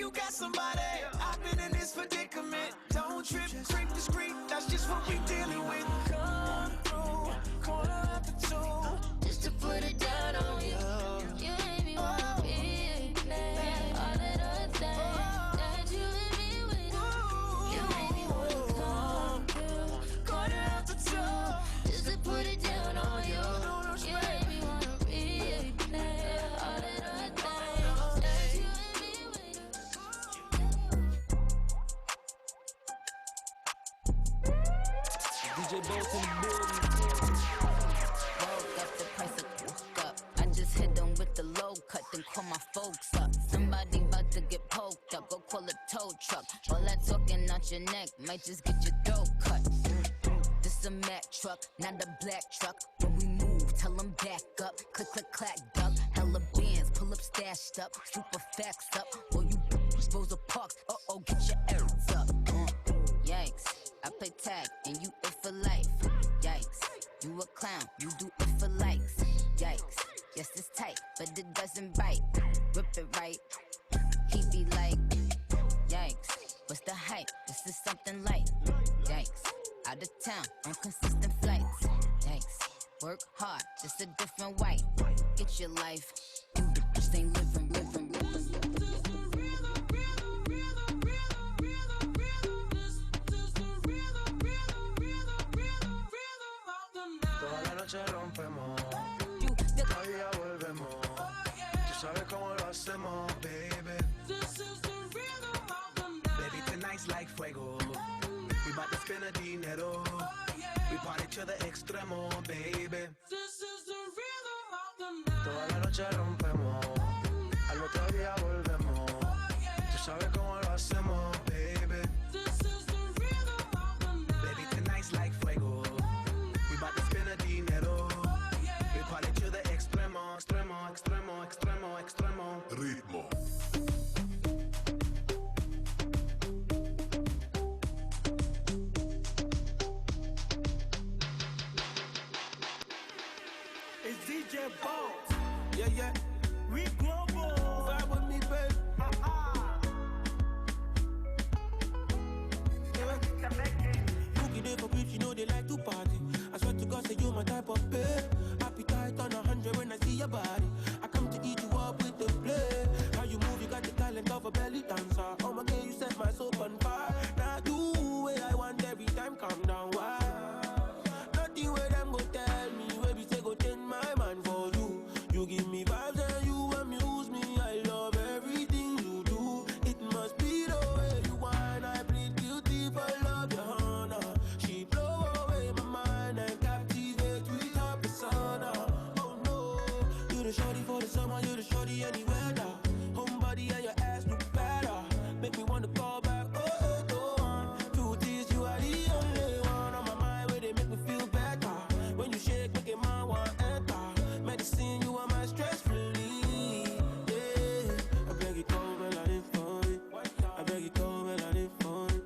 you got somebody. I've been in this predicament. Don't trip, creep discreet. That's just what we dealing with. Come through, corner after two, just to put it down on you. You made me wanna replay all of the things that you and me went through. You made me wanna come through, corner after two, just to put it down on you. You made me wanna replay all of the things that you and me went through. DJ Bolt in the building. Woke up, the price of woke up. I just hit them with the low cut, then call my folks up. Somebody about to get poked up, go call a tow truck. All that talking out your neck might just get your throat cut. This a Mack truck, not a black truck. When we move, tell them back up. Click, click, clack, duck. Hella bands, pull up, stashed up. Super facts up. Or you Rosa Parks, uh-oh, get your errands up. Yikes, I play tag and you it for life. Yikes, you a clown, you do it for likes. Yikes, yes it's tight, but it doesn't bite. Rip it right, he be like, yikes, what's the hype? This is something light. Yikes, out of town on consistent flights. Yikes, work hard, just a different white. Get your life, you just ain't living. Rompemos, todavía volvemos. Tú sabes cómo lo hacemos, baby. Baby, tonight's like fuego. We bout to spend a dinero. We party to the extremo, baby. Toda la noche rompemos, al otro día volvemos. Tú sabes cómo lo hacemos, baby. Baby, tonight's like fuego. We bout to spend a dinero. We party to the extremo, extremo, extremo, extremo, extremo. Ritmo. It's DJ Bolt. Yeah, yeah. We global. Vibe with me, babe. Cookie day for beef, you know they like to party. I swear to God, say you my type of babe. Appetite on 100 when I see your body. I come to eat you up with the play. How you move, you got the talent of a belly dancer. Oh my God, you set my soul on fire. Now do what I want every time, calm down, why? Nothing where them go tell me, baby say go change my mind for you. You give me vibes and you amuse me. I love everything you do. It must be the way you whine. I plead guilty for love, your honor. She blow away my mind and captivate with her persona. Oh no, you the shorty for the summer, you the shorty anywhere now. Homebody and your ass look better. Make me wanna call back. Oh, oh, oh, two tears, you are the only one on my mind where they make me feel better. When you shake, make it my one enter. Medicine, you are my stress relief. Yeah, I beg you, come and I didn't for it. I beg you, come and I didn't for it.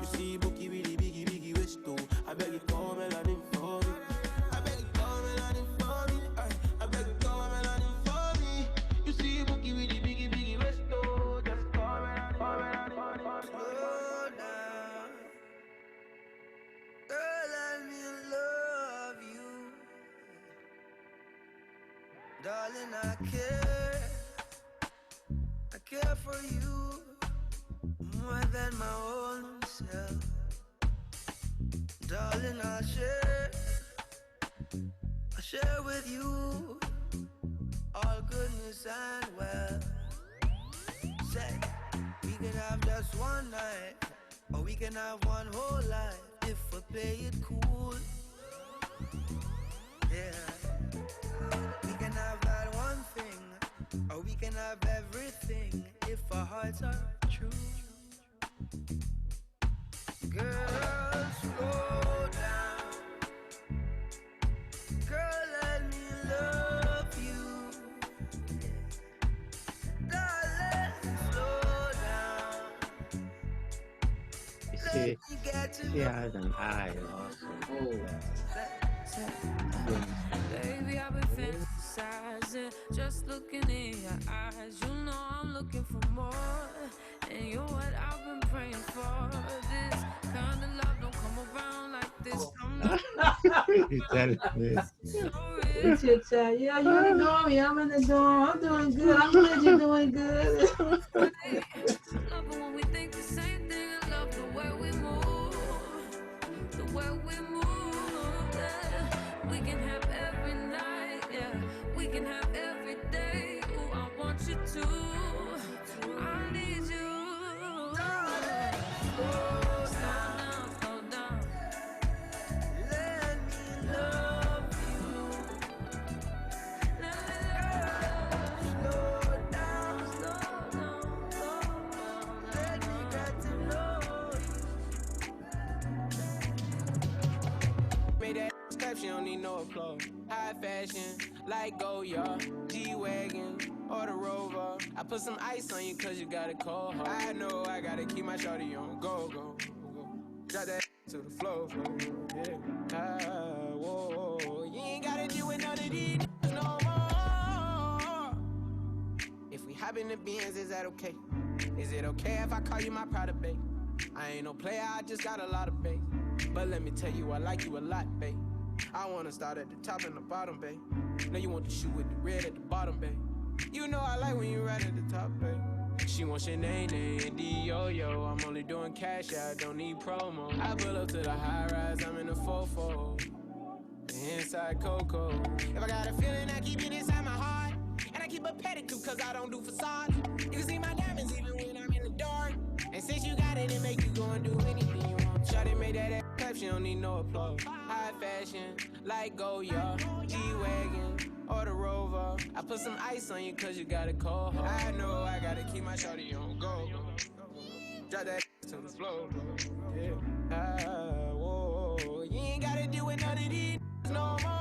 You see, Bookie really biggie, biggie waist too. I beg you, come and I didn't for it. I beg you, come and I didn't for me. I beg you, come and I didn't for me. You see, Bookie really biggie, biggie waist too. Just come and I didn't for me. Slow down, girl, let me love you. Darling, I care for you more than my own self. Darling, I'll share with you all goodness and wealth. Say, we can have just one night, or we can have one whole life if we play it cool. Yeah. We can have that one thing, or we can have everything if our hearts are true. Girl, slow down. Girl, let me love you. Darling, slow down. Let me get to know. Baby, I've been fantasizing, just looking in your eyes. You know I'm looking for more. And you're what I've been praying for. This kind of love don't come around like this. I'm not Chit-chat. Yeah, you know me. I'm in the dorm. I'm doing good. I'm glad you're doing good. love it when we think the same thing. I love the way we move. The way we move. Yeah. We can have every night. Yeah. We can have every day. Ooh, I want you to. I need you. Slow down. Let me love you. Slow down. Let me get to know you. Made that clap, she don't need no applause. High fashion, like Goya, G-Wagon, or the Rover. I put some ice on you cause you got a cold heart. I know I gotta keep my shorty on go. Drop that to the floor, yeah. Whoa. You ain't gotta deal with none of these no more. If we hop in the Benz, is that okay? Is it okay if I call you my pride of babe? I ain't no player, I just got a lot of babe. But let me tell you, I like you a lot, babe. I wanna start at the top and the bottom, babe. Know you want the shoe with the red at the bottom, babe. You know I like when you right at the top, babe. She wants your name and D-Yo-Yo. I'm only doing cash out, don't need promo. I pull up to the high rise, I'm in the 4-4. Inside Coco. If I got a feeling, I keep it inside my heart. And I keep a pedicure cause I don't do facade. You can see my diamonds even when I'm in the dark. And since you got it, it make you go and do anything you want. Shawty made that clap, she don't need no applause. High fashion, like Goya, G-Wagon, or the Rover. I put some ice on you cause you got a cold heart. I know I gotta keep my shawty on go. Drop that to the floor, yeah. Whoa. You ain't gotta deal with none of these no more.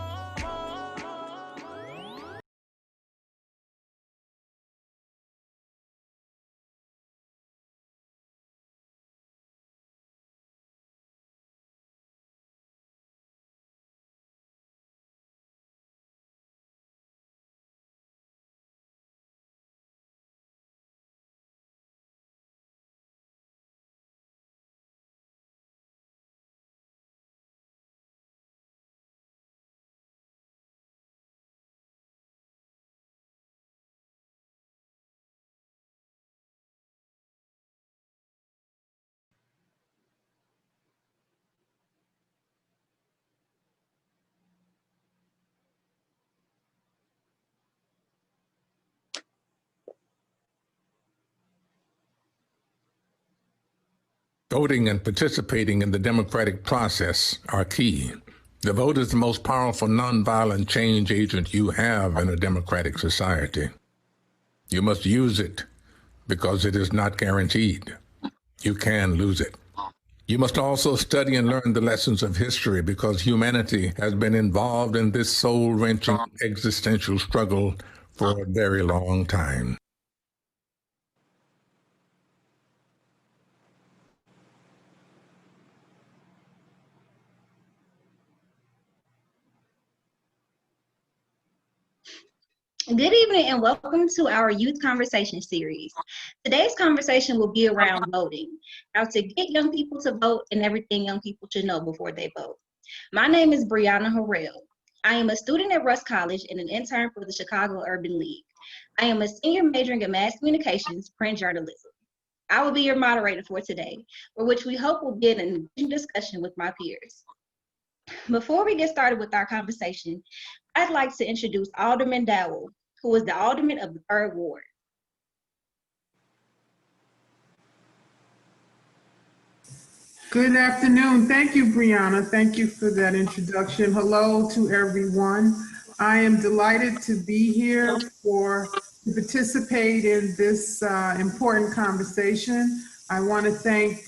Voting and participating in the democratic process are key. The vote is the most powerful nonviolent change agent you have in a democratic society. You must use it because it is not guaranteed. You can lose it. You must also study and learn the lessons of history because humanity has been involved in this soul-wrenching existential struggle for a very long time. Good evening and welcome to our youth conversation series. Today's conversation will be around voting, how to get young people to vote and everything young people should know before they vote. My name is Brianna Harrell. I am a student at Russ College and an intern for the Chicago Urban League. I am a senior majoring in mass communications, print journalism. I will be your moderator for today, for which we hope will be an engaging discussion with my peers. Before we get started with our conversation, I'd like to introduce Alderman Dowell, who is the Alderman of the 3rd Ward. Good afternoon. Thank you, Brianna. Thank you for that introduction. Hello to everyone. I am delighted to be here to participate in this important conversation. I want to thank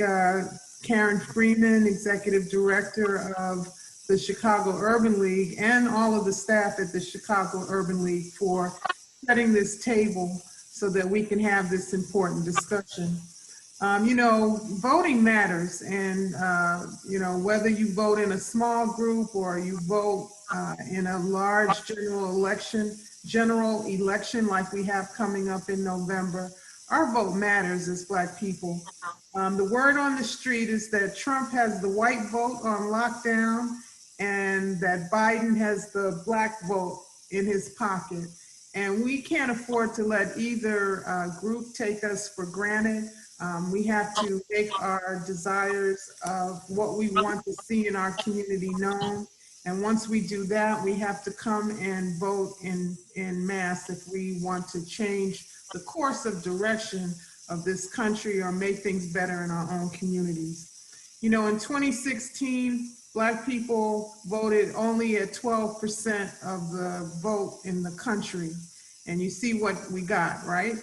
Karen Freeman, Executive Director of the Chicago Urban League, and all of the staff at the Chicago Urban League for setting this table so that we can have this important discussion. You know, voting matters, and you know, whether you vote in a small group or you vote in a large general election like we have coming up in November, our vote matters as Black people. The word on the street is that Trump has the white vote on lockdown and that Biden has the Black vote in his pocket. And we can't afford to let either group take us for granted. We have to make our desires of what we want to see in our community known. And once we do that, we have to come and vote in mass if we want to change the course of direction of this country or make things better in our own communities. You know, in 2016, Black people voted only at 12% of the vote in the country. And you see what we got, right?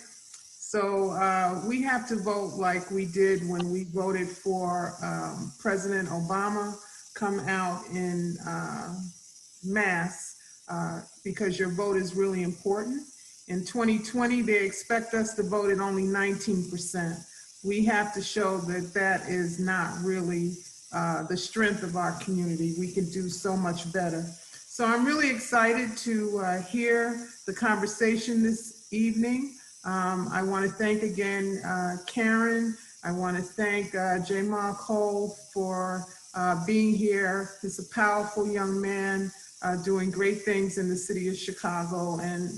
So we have to vote like we did when we voted for President Obama. Come out in mass because your vote is really important. In 2020, they expect us to vote at only 19%. We have to show that that is not really the strength of our community. We can do so much better. So I'm really excited to hear the conversation this evening. I want to thank again Karen. I want to thank Jahaml Cole for being here. He's a powerful young man doing great things in the city of Chicago. And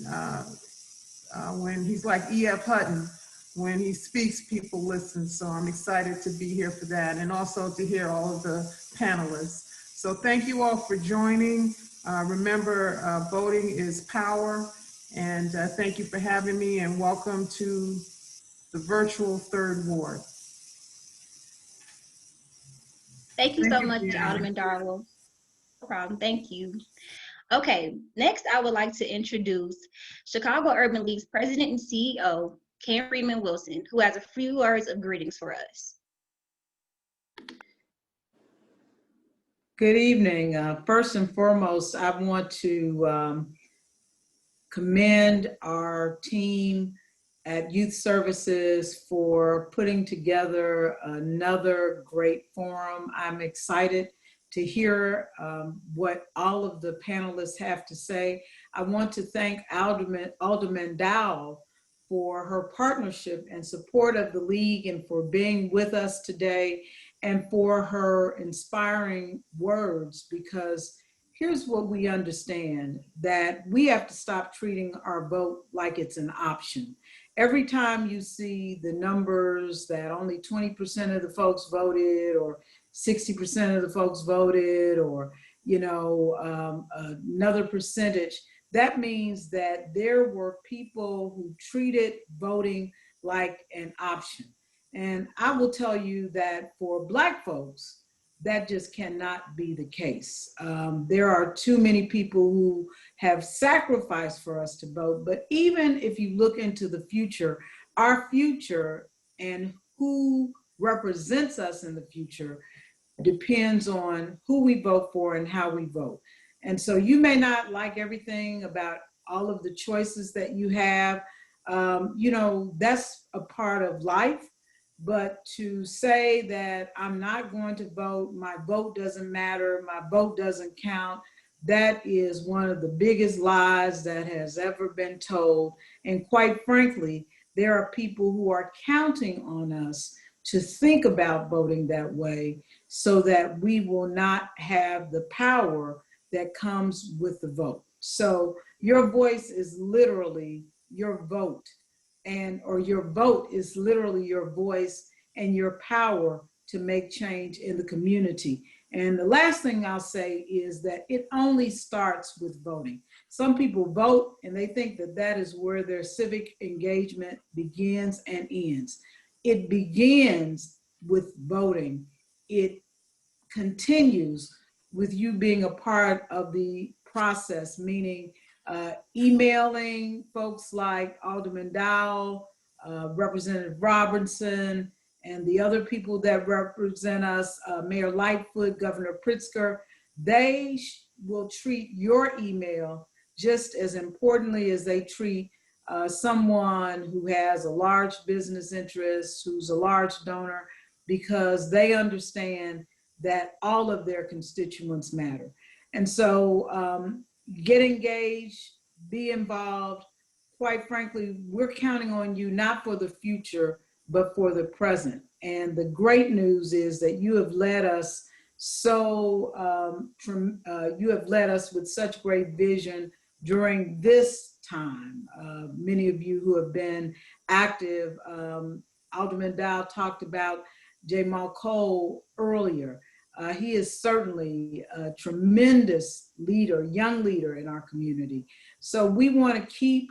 when he's like E.F. Hutton, when he speaks, people listen. So I'm excited to be here for that and also to hear all of the panelists. So thank you all for joining. Remember, voting is power. And thank you for having me and welcome to the virtual Third Ward. Thank you so much, Alderman Darwell. No problem. Thank you. Okay, next I would like to introduce Chicago Urban League's President and CEO, Karen Freeman Wilson, who has a few words of greetings for us. Good evening. First and foremost, I want to commend our team at Youth Services for putting together another great forum. I'm excited to hear what all of the panelists have to say. I want to thank Alderman Dowell for her partnership and support of the League and for being with us today and for her inspiring words, because here's what we understand, that we have to stop treating our vote like it's an option. Every time you see the numbers that only 20% of the folks voted or 60% of the folks voted or, you know, another percentage, that means that there were people who treated voting like an option. And I will tell you that for Black folks, that just cannot be the case. There are too many people who have sacrificed for us to vote, but even if you look into the future, our future and who represents us in the future depends on who we vote for and how we vote. And so you may not like everything about all of the choices that you have. You know, that's a part of life. But to say that I'm not going to vote, my vote doesn't matter, my vote doesn't count, that is one of the biggest lies that has ever been told. And quite frankly, there are people who are counting on us to think about voting that way so that we will not have the power that comes with the vote. So your voice is literally your vote, or your vote is literally your voice and your power to make change in the community. And the last thing I'll say is that it only starts with voting. Some people vote and they think that that is where their civic engagement begins and ends. It begins with voting. It continues with you being a part of the process, meaning emailing folks like Alderman Dowell, Representative Robinson, and the other people that represent us, Mayor Lightfoot, Governor Pritzker. They will treat your email just as importantly as they treat someone who has a large business interest, who's a large donor, because they understand that all of their constituents matter. And so get engaged, be involved, quite frankly, we're counting on you not for the future, but for the present. And the great news is that you have led us you have led us with such great vision during this time. Many of you who have been active, Alderman Dow talked about Jahaml Cole earlier. He is certainly a tremendous leader, young leader in our community. So we want to keep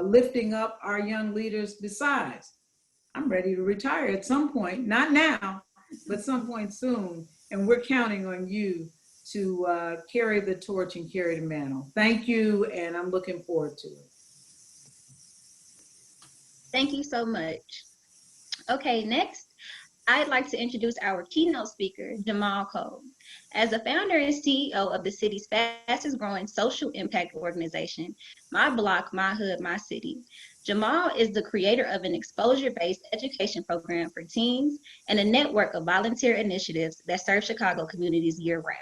lifting up our young leaders. Besides, I'm ready to retire at some point, not now, but some point soon. And we're counting on you to carry the torch and carry the mantle. Thank you, and I'm looking forward to it. Thank you so much. Okay, next, I'd like to introduce our keynote speaker, Jahaml Cole. As the founder and CEO of the city's fastest growing social impact organization, My Block, My Hood, My City, Jahaml is the creator of an exposure-based education program for teens and a network of volunteer initiatives that serve Chicago communities year-round.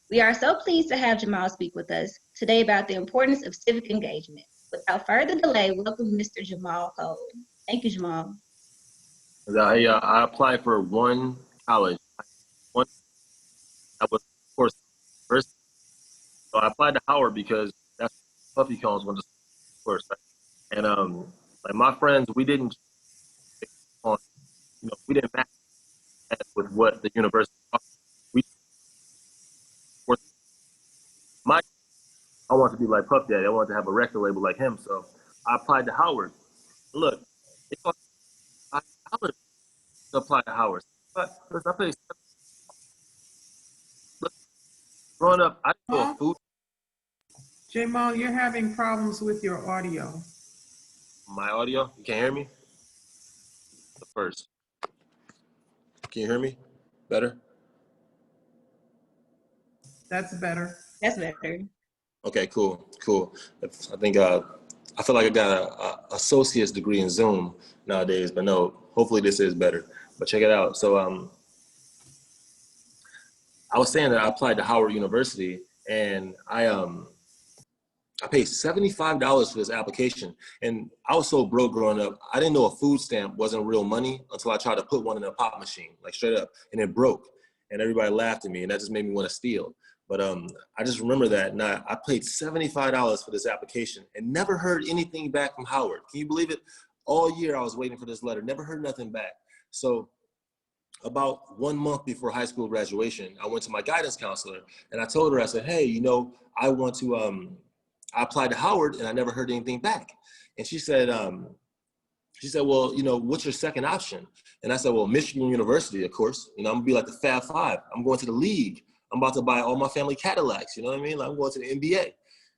We are so pleased to have Jahaml speak with us today about the importance of civic engagement. Without further delay, welcome Mr. Jahaml Cole. Thank you, Jahaml. I applied for one college. I was, of course, first. So I applied to Howard because that's Puffy Cones went to school first. Right? And like my friends, we didn't match with what the university offered. I wanted to be like Puff Daddy. I wanted to have a record label like him. So I applied to Howard. Look, I would apply to Howard. But I paid. Growing up, I didn't know food. Jahaml, you're having problems with your audio. My audio? You can't hear me? The first. Can you hear me? Better? That's better. That's better. Okay, cool. I think I feel like I got a associate's degree in Zoom nowadays, but no, hopefully this is better. But check it out. So I was saying that I applied to Howard University, and I paid $75 for this application. And I was so broke growing up, I didn't know a food stamp wasn't real money until I tried to put one in a pop machine, like straight up, and it broke. And everybody laughed at me, and that just made me want to steal. But I just remember that, and I paid $75 for this application and never heard anything back from Howard. Can you believe it? All year I was waiting for this letter, never heard nothing back. So about 1 month before high school graduation, I went to my guidance counselor, and I told her, I said, hey, I want to, I applied to Howard and I never heard anything back. And she said, well, what's your second option? And I said, well, Michigan University, of course. I'm gonna be like the Fab Five. I'm going to the league. I'm about to buy all my family Cadillacs. You know what I mean? Like, I'm going to the NBA.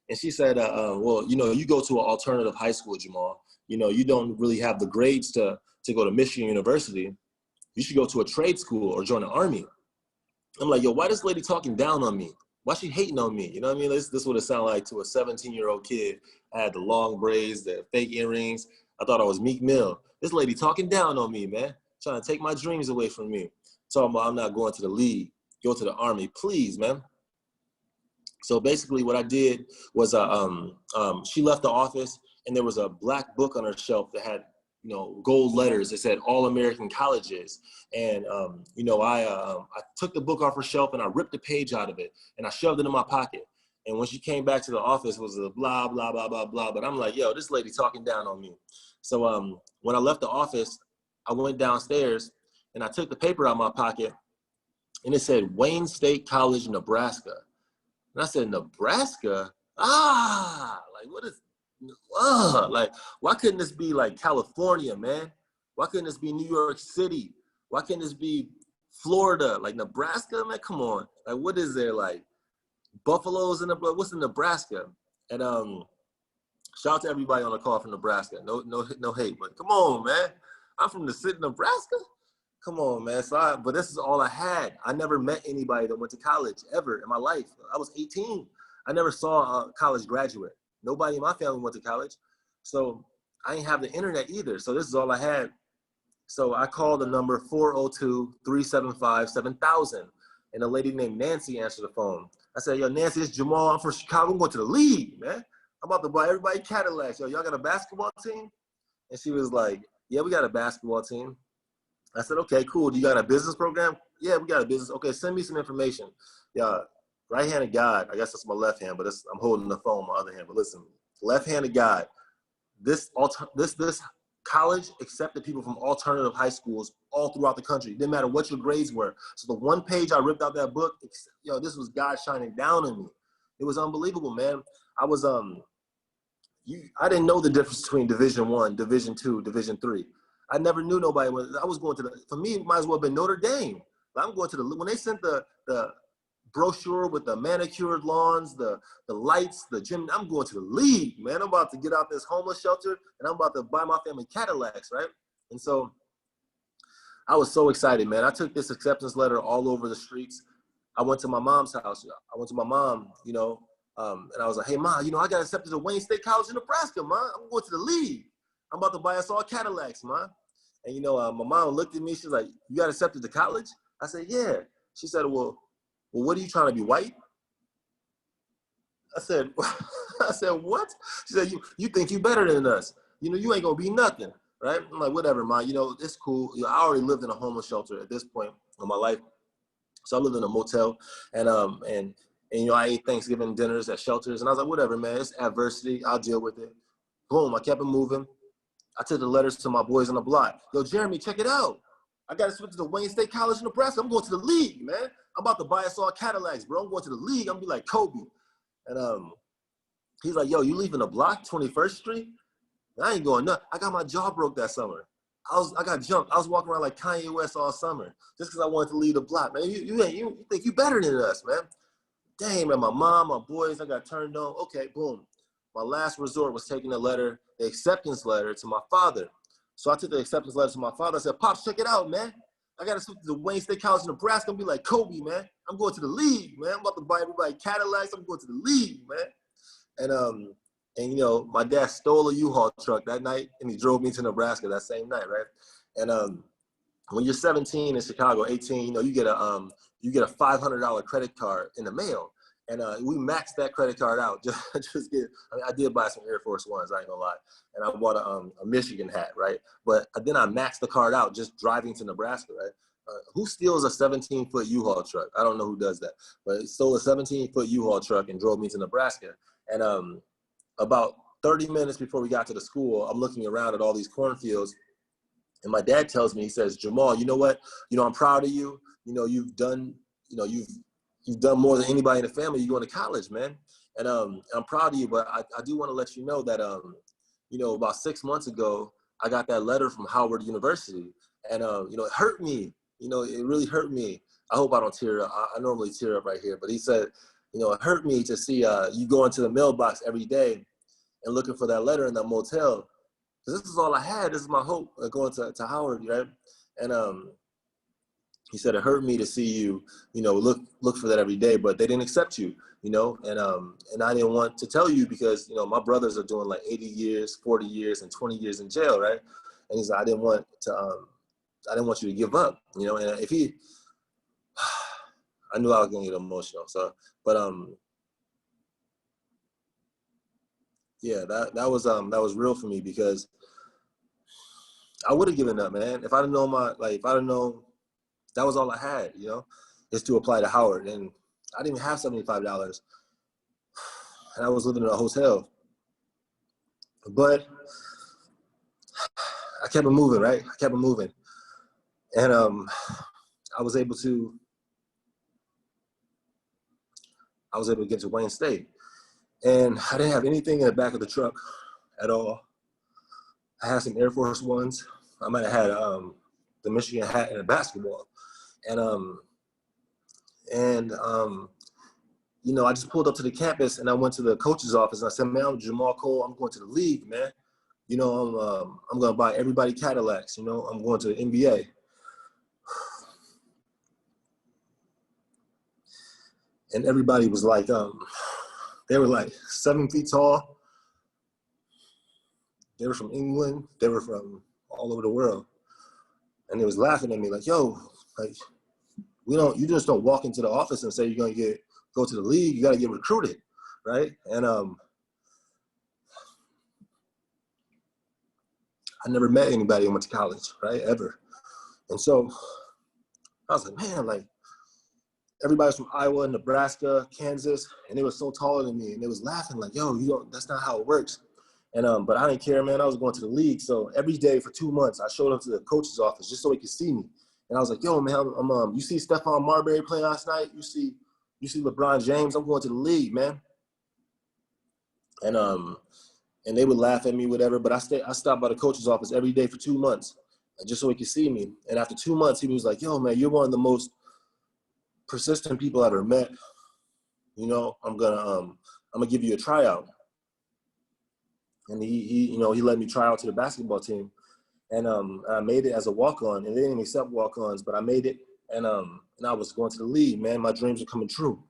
And she said, well, you go to an alternative high school, Jamal. You don't really have the grades to go to Michigan University. You should go to a trade school or join the army. I'm like, yo, why this lady talking down on me? Why she hating on me? You know what I mean? This would have sounded like to a 17-year-old kid. I had the long braids, the fake earrings. I thought I was Meek Mill. This lady talking down on me, man. Trying to take my dreams away from me. Talking about I'm not going to the league. Go to the army, please, man. So basically what I did was she left the office, and there was a black book on her shelf that had gold letters that said All American Colleges. And, I took the book off her shelf and I ripped a page out of it and I shoved it in my pocket. And when she came back to the office, it was a blah, blah, blah, blah, blah. But I'm like, yo, this lady talking down on me. So when I left the office, I went downstairs and I took the paper out of my pocket and it said Wayne State College, Nebraska. And I said, Nebraska? Like what is, like, why couldn't this be like California, man? Why couldn't this be New York City? Why can't this be Florida? Like Nebraska, man, come on. Like, what is there? Like buffaloes in the blood? What's in Nebraska? And shout out to everybody on the call from Nebraska. No hate, but come on, man. I'm from the city of Nebraska. Come on, man. So but this is all I had. I never met anybody that went to college ever in my life. I was 18. I never saw a college graduate. Nobody in my family went to college. So I didn't have the internet either. So this is all I had. So I called the number 402-375-7000. And a lady named Nancy answered the phone. I said, yo, Nancy, it's Jamal. I'm from Chicago. I'm going to the league, man. I'm about to buy everybody Cadillacs. Yo, y'all got a basketball team? And she was like, yeah, we got a basketball team. I said, okay, cool. Do you got a business program? Yeah, we got a business. Okay, send me some information. Yeah, right-handed guy. I guess that's my left hand, but I'm holding the phone, my other hand. But listen, left-handed guy. This college accepted people from alternative high schools all throughout the country. It didn't matter what your grades were. So the one page I ripped out that book, this was God shining down on me. It was unbelievable, man. I was I didn't know the difference between Division I, Division II, Division III. I never knew nobody. I was going to for me, it might as well have been Notre Dame. I'm going to when they sent the brochure with the manicured lawns, the lights, the gym, I'm going to the league, man. I'm about to get out this homeless shelter and I'm about to buy my family Cadillacs, right? And so I was so excited, man. I took this acceptance letter all over the streets. I went to my mom's house. I went to my mom, and I was like, hey, Mom, I got accepted to Wayne State College in Nebraska, Mom. I'm going to the league. I'm about to buy us all Cadillacs, Mom. And, my mom looked at me. She was like, you got accepted to college? I said, yeah. She said, well, what are you trying to be, white? I said, what? She said, you think you better than us. You ain't going to be nothing, right? I'm like, whatever, Mom. It's cool. I already lived in a homeless shelter at this point in my life. So I lived in a motel, and I ate Thanksgiving dinners at shelters, and I was like, whatever, man, it's adversity, I'll deal with it. Boom, I kept it moving. I took the letters to my boys on the block. Yo, Jeremy, check it out. I got to switch to the Wayne State College in Nebraska. I'm going to the league, man. I'm about to buy us all Cadillacs, bro. I'm going to the league. I'm going to be like Kobe. And he's like, yo, you leaving the block, 21st Street? I ain't going nuts. I got my jaw broke that summer. I got jumped. I was walking around like Kanye West all summer just because I wanted to leave the block, man. You think you better than us, man? Dang, man, my mom, my boys, I got turned on. Okay, boom. My last resort was taking the acceptance letter to my father. So I took the acceptance letter to my father. I said, Pops, check it out, man. I got to switch to the Wayne State College in Nebraska and be like Kobe, man. I'm going to the league, man. I'm about to buy everybody Cadillacs. I'm going to the league, man. And my dad stole a U-Haul truck that night, and he drove me to Nebraska that same night, right? And when you're 17 in Chicago, 18, you get a $500 credit card in the mail, and we maxed that credit card out. I did buy some Air Force Ones, I ain't gonna lie, and I bought a Michigan hat, right? But then I maxed the card out just driving to Nebraska, right? Who steals a 17-foot U-Haul truck? I don't know who does that, but he stole a 17-foot U-Haul truck and drove me to Nebraska, and about 30 minutes before we got to the school, I'm looking around at all these cornfields, and my dad tells me, he says, Jamal, you know what? I'm proud of you. You've done more than anybody in the family. You're going to college, man. And I'm proud of you, but I do want to let you know that, about 6 months ago, I got that letter from Howard University, and, it hurt me. It really hurt me. I hope I don't tear up. I normally tear up right here, but he said, it hurt me to see you go into the mailbox every day and looking for that letter in that motel. Because this is all I had. This is my hope going to Howard, right? And he said, it hurt me to see you, look for that every day, but they didn't accept you, and I didn't want to tell you because, my brothers are doing like 80 years, 40 years, and 20 years in jail, right? And he said, I didn't want you to give up, and if I knew I was gonna get emotional. So, but yeah, that was real for me because I would have given up, man. If I didn't know that was all I had, is to apply to Howard, and I didn't even have $75, and I was living in a hotel. But I kept it moving, right? I kept it moving, and I was able to get to Wayne State. And I didn't have anything in the back of the truck at all. I had some Air Force Ones. I might have had the Michigan hat and a basketball. And I just pulled up to the campus and I went to the coach's office and I said, man, I'm Jahaml Cole. I'm going to the league, man. I'm going to buy everybody Cadillacs. I'm going to the NBA. And everybody was like, they were like 7 feet tall. They were from England. They were from all over the world. And they was laughing at me like, yo, like, you just don't walk into the office and say you're going to go to the league. You got to get recruited, right? And I never met anybody who went to college, right, ever. And so I was like, man, like, everybody's from Iowa, Nebraska, Kansas, and they were so taller than me, and they was laughing like, yo, you don't, that's not how it works. And but I didn't care, man. I was going to the league, so every day for 2 months, I showed up to the coach's office just so he could see me. And I was like, yo, man, you see Stephon Marbury play last night? You see LeBron James? I'm going to the league, man. And they would laugh at me, whatever. But I stopped by the coach's office every day for 2 months, just so he could see me. And after 2 months, he was like, yo, man, you're one of the most persistent people I've ever met. You know, I'm gonna give you a tryout. And he let me try out to the basketball team. And I made it as a walk-on, and they didn't accept walk-ons, but I made it. And I was going to the league, man. My dreams are coming true.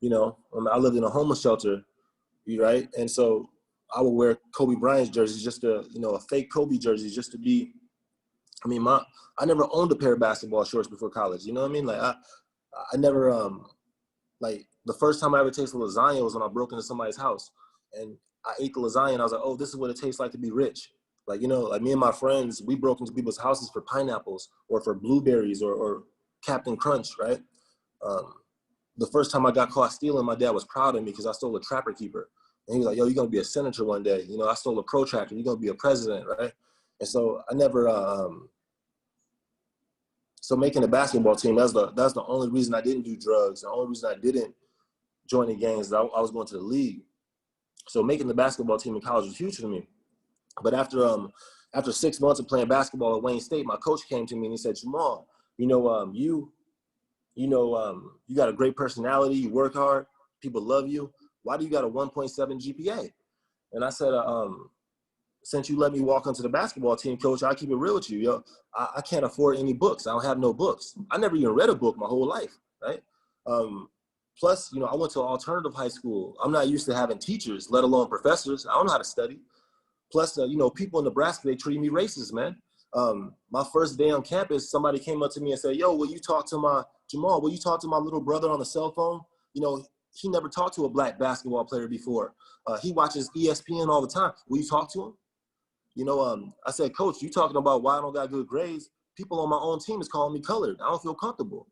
You know, I lived in a homeless shelter, right? And so I would wear Kobe Bryant's jerseys, just a fake Kobe jersey, just to be. I mean, I never owned a pair of basketball shorts before college. You know what I mean? Like I never like the first time I ever tasted lasagna was when I broke into somebody's house, and I ate the lasagna, and I was like, oh, this is what it tastes like to be rich. Like, you know, like me and my friends, we broke into people's houses for pineapples or for blueberries or Captain Crunch, right? The first time I got caught stealing, my dad was proud of me because I stole a Trapper Keeper. And he was like, yo, you're going to be a senator one day. You know, I stole a protractor. You're going to be a president, right? And so I never, so making the basketball team, that's the only reason I didn't do drugs. The only reason I didn't join the gangs is I was going to the league. So making the basketball team in college was huge for me. But after 6 months of playing basketball at Wayne State, my coach came to me and he said, Jamal, you got a great personality. You work hard. People love you. Why do you got a 1.7 GPA? And I said, since you let me walk onto the basketball team, coach, I'll keep it real with you. Yo, I can't afford any books. I don't have no books. I never even read a book my whole life, right? Plus, you know, I went to an alternative high school. I'm not used to having teachers, let alone professors. I don't know how to study. Plus, you know, people in Nebraska, they treat me racist, man. My first day on campus, somebody came up to me and said, yo, will you talk to my little brother on the cell phone? You know, he never talked to a black basketball player before. He watches ESPN all the time. Will you talk to him? You know, I said, coach, you talking about why I don't got good grades? People on my own team is calling me colored. I don't feel comfortable.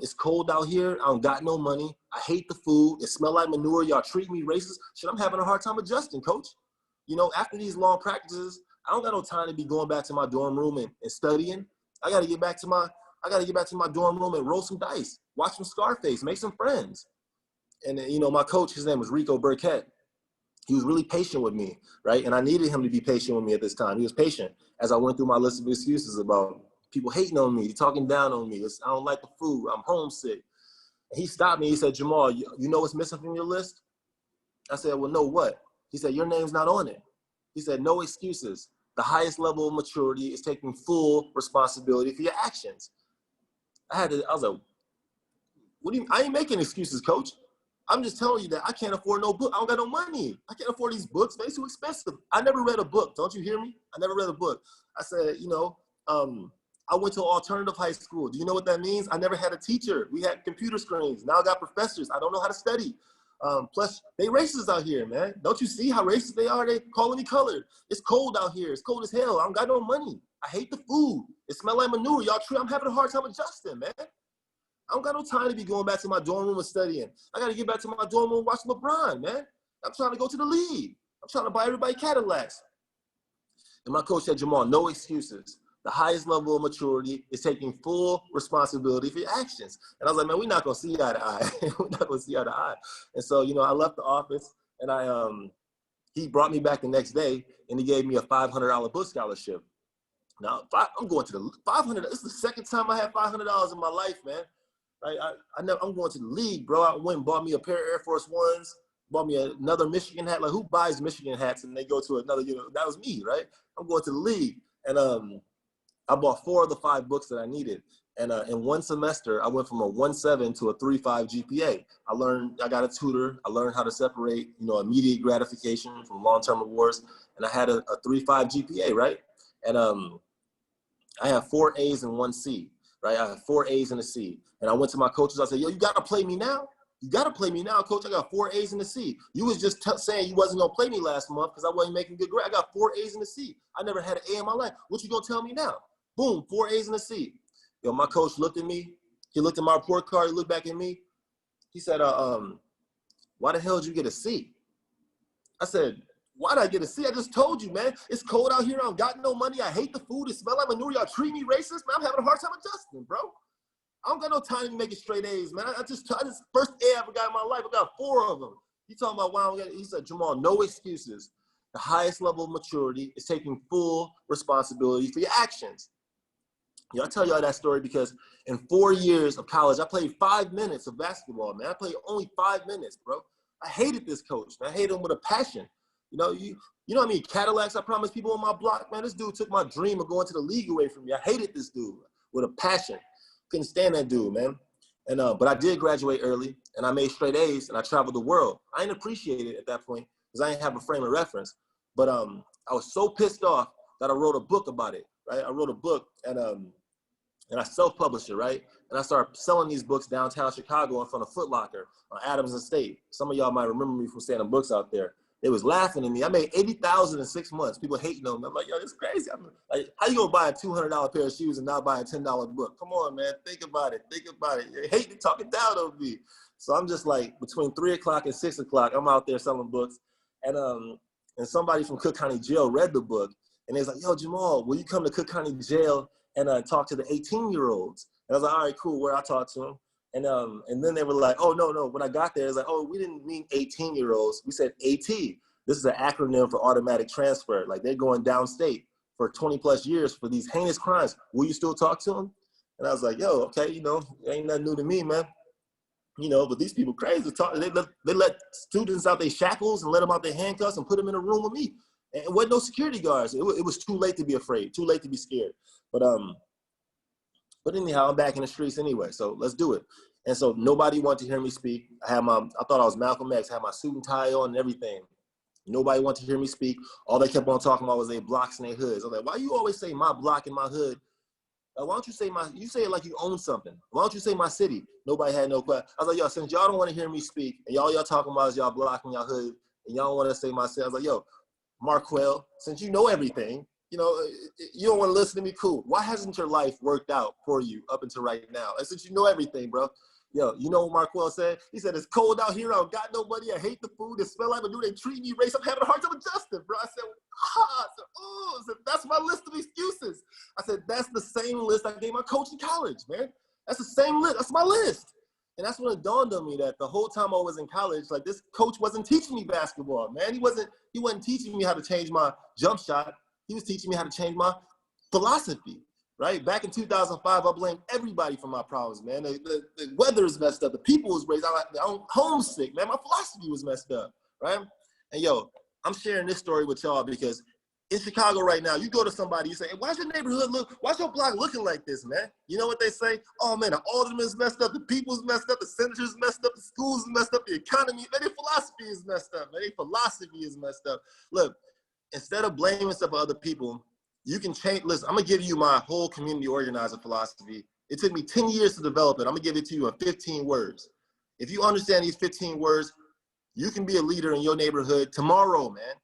It's cold out here. I don't got no money. I hate the food. It smell like manure. Y'all treat me racist. Shit, I'm having a hard time adjusting, coach. You know, after these long practices, I don't got no time to be going back to my dorm room and studying. I got to get back to my dorm room and roll some dice, watch some Scarface, make some friends. And you know, my coach, his name was Rico Burkett. He was really patient with me, right? And I needed him to be patient with me at this time. He was patient as I went through my list of excuses about people hating on me, talking down on me. I don't like the food. I'm homesick. And he stopped me. He said, Jamal, you know what's missing from your list? I said, well, no, what? He said, your name's not on it. He said, no excuses. The highest level of maturity is taking full responsibility for your actions. I was like, what do you, I ain't making excuses, coach. I'm just telling you that I can't afford no book. I don't got no money. I can't afford these books. They're too expensive. I never read a book. Don't you hear me? I never read a book. I said, you know, I went to an alternative high school. Do you know what that means? I never had a teacher. We had computer screens. Now I got professors. I don't know how to study. Plus, they racist out here, man. Don't you see how racist they are? They calling me colored. It's cold out here. It's cold as hell. I don't got no money. I hate the food. It smell like manure. Y'all true. I'm having a hard time adjusting, man. I don't got no time to be going back to my dorm room and studying. I got to get back to my dorm room and watch LeBron, man. I'm trying to go to the league. I'm trying to buy everybody Cadillacs. And my coach said, Jamal, no excuses. The highest level of maturity is taking full responsibility for your actions. And I was like, man, we're not going to see eye to eye. We're not going to see eye to eye. And so, you know, I left the office and he brought me back the next day and he gave me a $500 book scholarship. Now, I'm going to the $500. This is the second time I had $500 in my life, man. I'm going to the league, bro. I went and bought me a pair of Air Force Ones, bought me another Michigan hat. Like, who buys Michigan hats and they go to another, you know, that was me, right? I'm going to the league. And I bought 4 of the 5 books that I needed. And in one semester, I went from a 1.7 to a 3.5 GPA. I got a tutor. I learned how to separate, you know, immediate gratification from long-term rewards. And I had a 3.5 GPA, right? And I have 4 A's and 1 C, right? I have 4 A's and a C. And I went to my coaches. I said, yo, you got to play me now. You got to play me now, coach. I got 4 A's and a C. You was just saying you wasn't going to play me last month because I wasn't making good grades. I got 4 A's and a C. I never had an A in my life. What you going to tell me now? Boom, 4 A's and a C. Yo, my coach looked at me. He looked at my report card. He looked back at me. He said, why the hell did you get a C? I said, why did I get a C? I just told you, man. It's cold out here. I don't got no money. I hate the food. It smells like manure. Y'all treat me racist. Man, I'm having a hard time adjusting, bro. I don't got no time to make it straight A's, man. I just first A I ever got in my life. I got 4 of them. He talking about why I don't get it. He said, Jamal, no excuses. The highest level of maturity is taking full responsibility for your actions. I tell y'all that story because in 4 years of college, I played 5 minutes of basketball, man. I played only 5 minutes, bro. I hated this coach, man. I hated him with a passion. You know what I mean? Cadillacs, I promised people on my block, man. This dude took my dream of going to the league away from me. I hated this dude with a passion. Couldn't stand that dude, man. And but I did graduate early, and I made straight A's, and I traveled the world. I didn't appreciate it at that point because I didn't have a frame of reference. But I was so pissed off that I wrote a book about it, right? I wrote a book, and I self-published it, right? And I started selling these books downtown Chicago in front of Foot Locker on Adams and State. Some of y'all might remember me from selling books out there. They was laughing at me. I made $80,000 in 6 months. People hating on me. I'm like, yo, it's crazy. I'm like, how you gonna buy a $200 pair of shoes and not buy a $10 book? Come on, man. Think about it. Think about it. You hate to talk it down on me. So I'm just like, between 3 o'clock and 6 o'clock, I'm out there selling books. And somebody from Cook County Jail read the book, and they was like, yo, Jamal, will you come to Cook County Jail and talk to the 18-year-olds? And I was like, all right, cool. Where I talk to them. And then they were like, oh, no. When I got there, it's like, oh, we didn't mean 18-year-olds. We said AT. This is an acronym for automatic transfer. Like, they're going downstate for 20 plus years for these heinous crimes. Will you still talk to them? And I was like, yo, okay, ain't nothing new to me, man. But these people crazy. They let students out their shackles and let them out their handcuffs and put them in a room with me. And it wasn't no security guards. It was too late to be afraid, too late to be scared. But anyhow, I'm back in the streets anyway, so let's do it. And so nobody wanted to hear me speak. I thought I was Malcolm X, I had my suit and tie on and everything. Nobody wanted to hear me speak. All they kept on talking about was their blocks and their hoods. I was like, why you always say my block and my hood? Why don't you say you say it like you own something. Why don't you say my city? Nobody had no question. I was like, yo, since y'all don't want to hear me speak, and y'all talking about is y'all block and y'all hood, and y'all don't want to say my city, I was like, yo, Marquell, since you know everything, you don't want to listen to me, cool. Why hasn't your life worked out for you up until right now? And since you know everything, bro, yo, you know what Marquell said? He said, it's cold out here. I don't got no money. I hate the food. It smell like manure. They treat me race. I'm having a hard time adjusting, bro. I said, that's my list of excuses. I said, that's the same list I gave my coach in college, man. That's the same list. That's my list. And that's when it dawned on me that the whole time I was in college, like, this coach wasn't teaching me basketball, man. He wasn't teaching me how to change my jump shot. He was teaching me how to change my philosophy, right? Back in 2005, I blamed everybody for my problems, man. The weather is messed up. The people was raised. I'm homesick, man. My philosophy was messed up, right? And yo, I'm sharing this story with y'all because in Chicago right now, you go to somebody, you say, hey, why's your block looking like this, man? You know what they say? Oh, man, the alderman's messed up, the people's messed up, the senators messed up, the schools is messed up, the economy, man, their philosophy is messed up, man. Their philosophy is messed up. Look, instead of blaming stuff on other people, you can change. Listen, I'm going to give you my whole community organizer philosophy. It took me 10 years to develop it. I'm going to give it to you in 15 words. If you understand these 15 words, you can be a leader in your neighborhood tomorrow, man.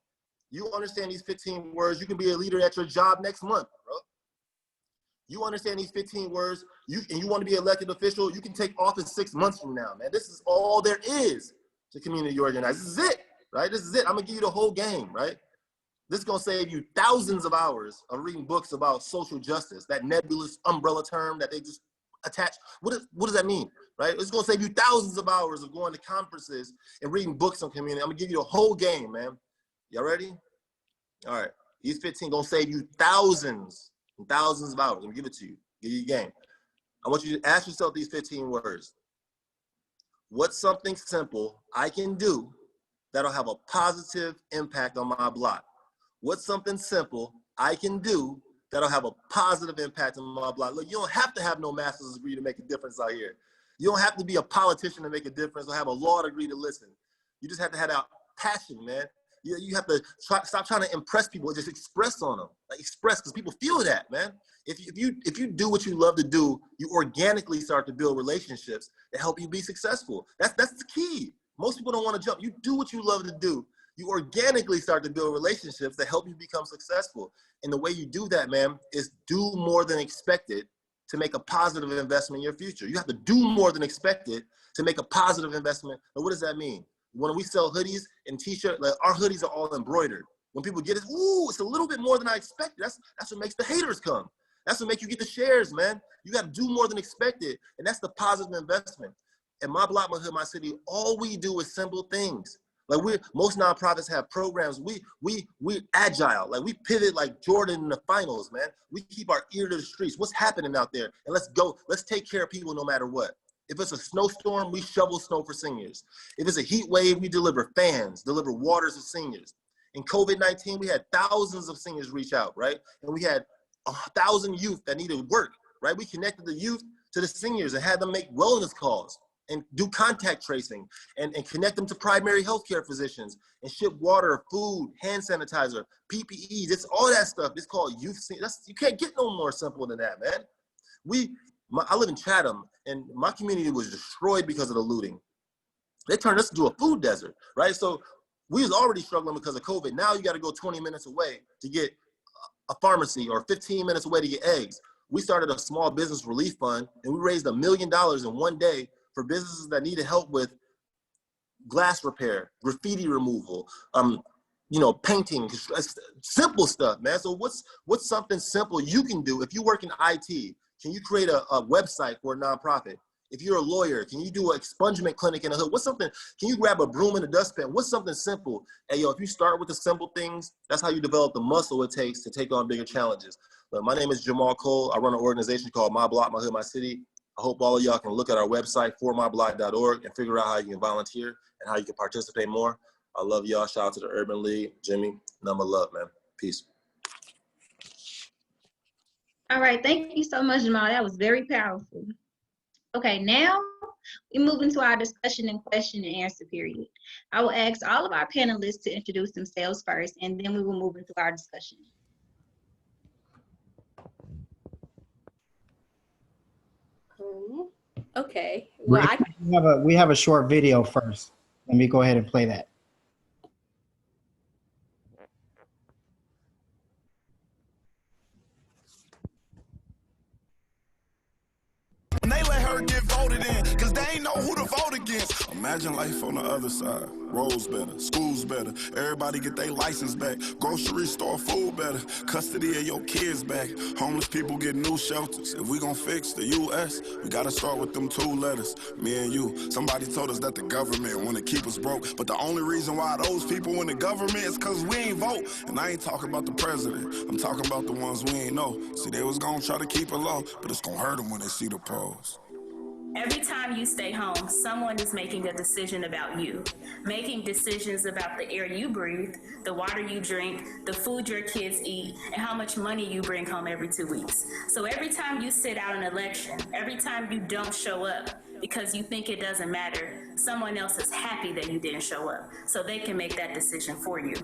You understand these 15 words, you can be a leader at your job next month, bro. You understand these 15 words, and you want to be an elected official, you can take office 6 months from now, man. This is all there is to community organizing. This is it, right? This is it. I'm going to give you the whole game, right? This is going to save you thousands of hours of reading books about social justice, that nebulous umbrella term that they just attach. What does that mean, right? It's going to save you thousands of hours of going to conferences and reading books on community. I'm going to give you the whole game, man. Y'all ready? All right. These 15 going to save you thousands and thousands of hours. I'm going to give it to you. Give you a game. I want you to ask yourself these 15 words. What's something simple I can do that'll have a positive impact on my block? What's something simple I can do that'll have a positive impact on my block? Look, you don't have to have no master's degree to make a difference out here. You don't have to be a politician to make a difference or have a law degree to listen. You just have to have that passion, man. You have to stop trying to impress people. Just express on them, like express, because people feel that, man. If you do what you love to do, you organically start to build relationships that help you be successful. That's the key. Most people don't want to jump. You do what you love to do. You organically start to build relationships that help you become successful. And the way you do that, man, is do more than expected to make a positive investment in your future. You have to do more than expected to make a positive investment. Now, what does that mean? When we sell hoodies and t-shirts, like our hoodies are all embroidered. When people get it, ooh, it's a little bit more than I expected. That's what makes the haters come. That's what makes you get the shares, man. You got to do more than expected, and that's the positive investment. In my block, my hood, my city, all we do is simple things. Like most nonprofits have programs. We agile. Like we pivot like Jordan in the finals, man. We keep our ear to the streets. What's happening out there? And let's go. Let's take care of people no matter what. If it's a snowstorm, we shovel snow for seniors. If it's a heat wave, we deliver fans, deliver waters to seniors. In COVID-19, we had thousands of seniors reach out, right? And we had 1,000 youth that needed work, right? We connected the youth to the seniors and had them make wellness calls and do contact tracing and connect them to primary healthcare physicians and ship water, food, hand sanitizer, PPEs. It's all that stuff. It's called youth. You can't get no more simple than that, man. I live in Chatham, and my community was destroyed because of the looting. They turned us into a food desert, right? So we was already struggling because of COVID. Now you got to go 20 minutes away to get a pharmacy or 15 minutes away to get eggs. We started a small business relief fund, and we raised $1 million in one day for businesses that needed help with glass repair, graffiti removal, painting, simple stuff, man. So what's something simple you can do? If you work in IT, can you create a website for a nonprofit? If you're a lawyer, can you do an expungement clinic in the hood? Can you grab a broom and a dustpan? What's something simple? Hey, if you start with the simple things, that's how you develop the muscle it takes to take on bigger challenges. But my name is Jahaml Cole. I run an organization called My Block, My Hood, My City. I hope all of y'all can look at our website, formyblock.org, and figure out how you can volunteer and how you can participate more. I love y'all. Shout out to the Urban League, Jimmy. Number love, man. Peace. All right, thank you so much, Jamal. That was very powerful. Okay, now we move into our discussion and question and answer period. I will ask all of our panelists to introduce themselves first, and then we will move into our discussion. Okay. Well, we have a short video first. Let me go ahead and play that. And they let her get voted in, cause they ain't know who to vote against. Imagine life on the other side. Roads better, schools better, everybody get their license back. Grocery store food better, custody of your kids back. Homeless people get new shelters. If we gon' fix the US, we gotta start with them 2 letters. Me and you, somebody told us that the government wanna keep us broke. But the only reason why those people in the government is cause we ain't vote. And I ain't talking about the president, I'm talking about the ones we ain't know. See, they was gonna try to keep it low, but it's gonna hurt them when they see the polls. Every time you stay home, someone is making a decision about you, making decisions about the air you breathe, the water you drink, the food your kids eat, and how much money you bring home every 2 weeks. So every time you sit out an election, every time you don't show up because you think it doesn't matter, someone else is happy that you didn't show up, so they can make that decision for you.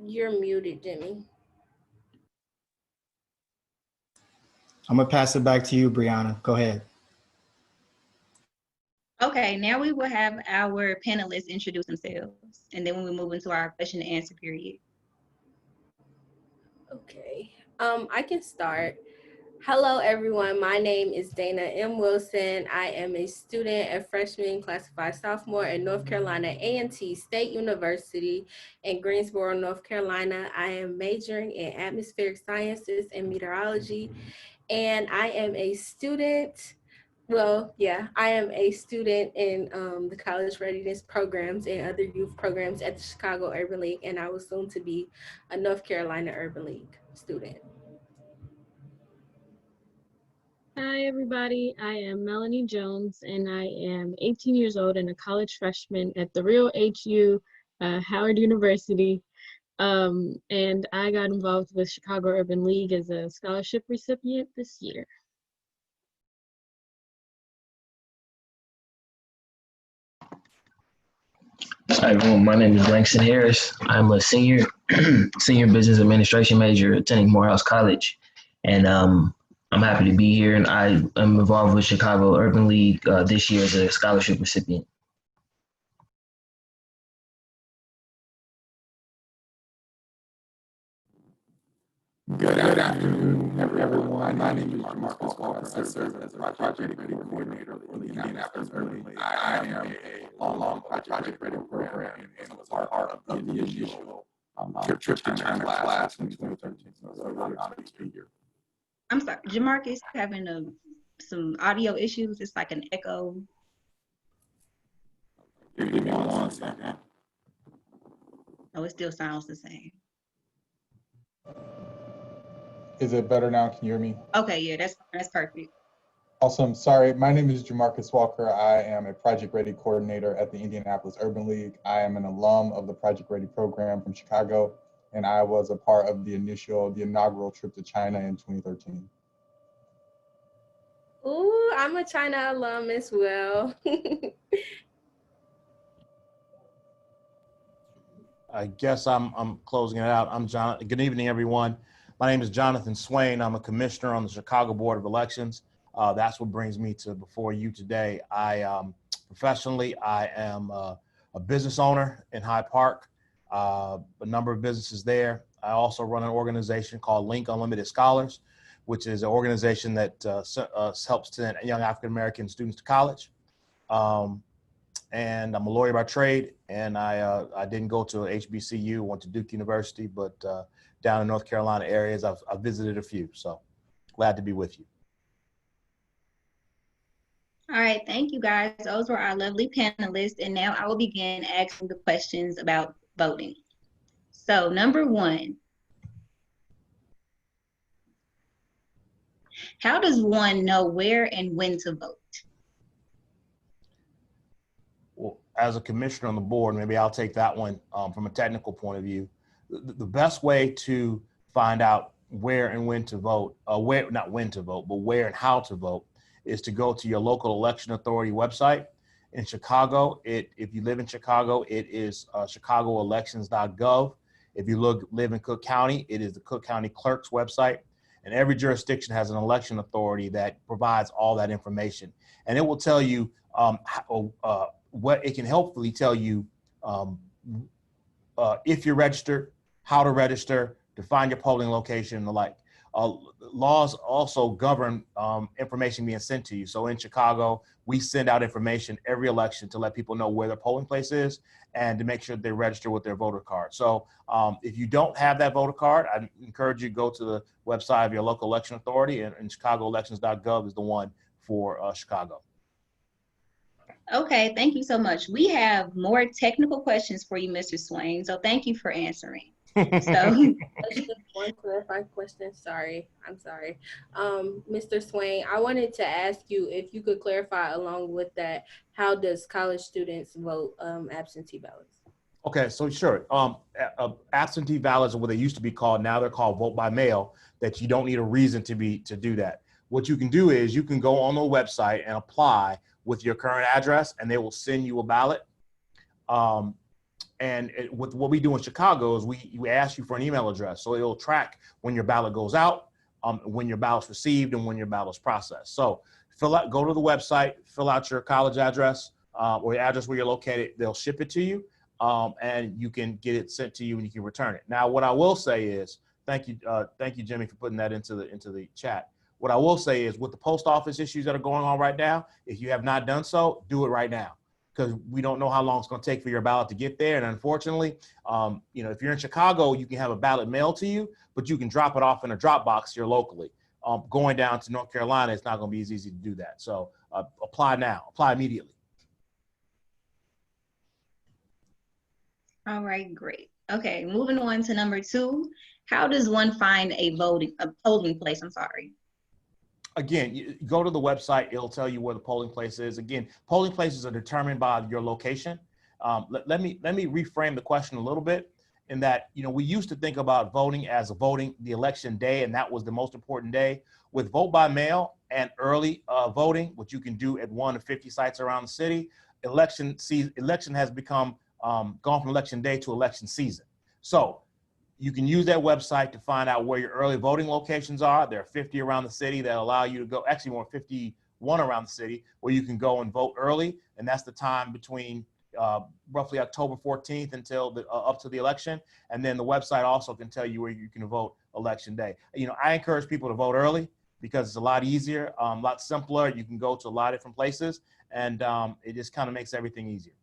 You're muted, Jimmy. I'm gonna pass it back to you, Brianna. Go ahead. Okay, now we will have our panelists introduce themselves, and then we will move into our question and answer period. Okay, I can start. Hello, everyone. My name is Dana M. Wilson. I am a student, a freshman, classified sophomore at North Carolina A&T State University in Greensboro, North Carolina. I am majoring in atmospheric sciences and meteorology, and I am a student. Well, yeah, I am a student in the college readiness programs and other youth programs at the Chicago Urban League, and I will soon to be a North Carolina Urban League student. Hi, everybody. I am Melanie Jones, and I am 18 years old and a college freshman at the Real HU Howard University. And I got involved with Chicago Urban League as a scholarship recipient this year. Hi everyone, my name is Langston Harris. I'm a senior business administration major attending Morehouse College, and I'm happy to be here. And I am involved with Chicago Urban League this year as a scholarship recipient. Good afternoon, everyone. My name is Marcus Walker. I serve as a project ready coordinator for the Indianapolis Urban League. I am a long project ready program and was part of the initial trip to China class in 2013. So it's a really honor to be here. I'm sorry, Jamarcus having some audio issues. It's like an echo. Give me 1 second. Oh, it still sounds the same. Is it better now? Can you hear me? Okay, yeah, that's perfect. Awesome. Sorry, my name is Jamarcus Walker. I am a Project Ready coordinator at the Indianapolis Urban League. I am an alum of the Project Ready program from Chicago, and I was a part of the inaugural trip to China in 2013. Ooh, I'm a China alum as well. I guess I'm closing it out. I'm John. Good evening, everyone. My name is Jonathan Swain. I'm a commissioner on the Chicago Board of Elections. That's what brings me to before you today. Professionally, I am a business owner in Hyde Park, a number of businesses there. I also run an organization called Link Unlimited Scholars, which is an organization that helps send young African-American students to college. And I'm a lawyer by trade, and I didn't go to HBCU, went to Duke University, but down in North Carolina areas, I've visited a few, so glad to be with you. All right, thank you guys. Those were our lovely panelists, and now I will begin asking the questions about voting. So number 1, how does one know where and when to vote? Well, as a commissioner on the board, maybe I'll take that one from a technical point of view. The best way to find out where and when to vote, not when to vote, but where and how to vote, is to go to your local election authority website. In Chicago, if you live in Chicago, it is chicagoelections.gov. If you live in Cook County, it is the Cook County Clerk's website. And every jurisdiction has an election authority that provides all that information. And it will tell you what it can hopefully tell you if you're registered, how to register, to find your polling location and the like. Laws also govern information being sent to you. So in Chicago, we send out information every election to let people know where their polling place is and to make sure they register with their voter card. So if you don't have that voter card, I encourage you to go to the website of your local election authority, and chicagoelections.gov is the one for Chicago. Okay, thank you so much. We have more technical questions for you, Mr. Swain, so thank you for answering. So, one clarifying question. I'm sorry. Mr. Swain, I wanted to ask you if you could clarify along with that, how does college students vote absentee ballots? Okay, so sure. Absentee ballots are what they used to be called. Now they're called vote by mail, that you don't need a reason to do that. What you can do is you can go on the website and apply with your current address, and they will send you a ballot. With what we do in Chicago is we ask you for an email address. So it'll track when your ballot goes out, when your ballot's received, and when your ballot's processed. So go to the website, fill out your college address or your address where you're located. They'll ship it to you, and you can get it sent to you and you can return it. Now, what I will say is, thank you, Jimmy, for putting that into the chat. What I will say is, with the post office issues that are going on right now, if you have not done so, do it right now, because we don't know how long it's going to take for your ballot to get there. And unfortunately, if you're in Chicago, you can have a ballot mailed to you, but you can drop it off in a drop box here locally. Going down to North Carolina, it's not going to be as easy to do that. So apply now, apply immediately. all right, great. Okay, moving on to number 2. How does one find a polling place? I'm sorry. Again, you go to the website, it'll tell you where the polling place is. Again, polling places are determined by your location. Let me reframe the question a little bit, in that, we used to think about voting as voting the election day, and that was the most important day. With vote by mail and early voting, which you can do at 1 to 50 sites around the city, election has become gone from election day to election season. So you can use that website to find out where your early voting locations are. There are 50 around the city that allow you to go, actually more, 51 around the city, where you can go and vote early. And that's the time between roughly October 14th until up to the election. And then the website also can tell you where you can vote election day. I encourage people to vote early because it's a lot easier, a lot simpler. You can go to a lot of different places, and it just kind of makes everything easier.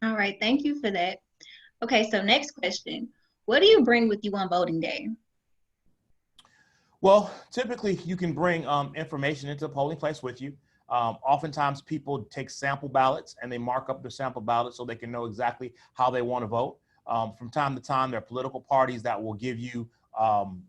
All right, thank you for that. Okay, so next question. What do you bring with you on voting day? Well, typically you can bring information into the polling place with you. Oftentimes people take sample ballots and they mark up their sample ballots so they can know exactly how they want to vote. From time to time, there are political parties that will give you, palm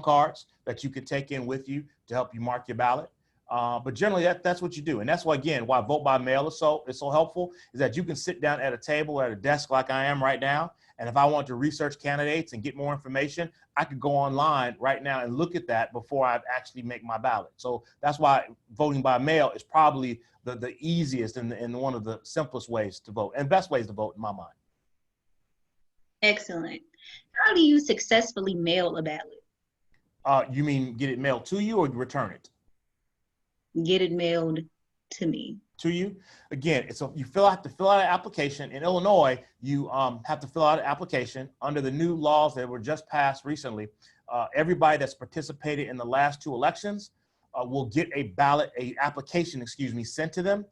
cards that you could take in with you to help you mark your ballot. But generally that's what you do. And that's why, again, why vote by mail is so helpful, is that you can sit down at a table or at a desk like I am right now. And if I want to research candidates and get more information, I could go online right now and look at that before I actually make my ballot. So that's why voting by mail is probably the easiest and one of the simplest ways to vote and best ways to vote in my mind. Excellent. How do you successfully mail a ballot? You mean get it mailed to you or return it? Get it mailed to me. To you. Again, you have to fill out an application. In Illinois, you have to fill out an application under the new laws that were just passed recently. Everybody that's participated in the last 2 elections will get application sent to them.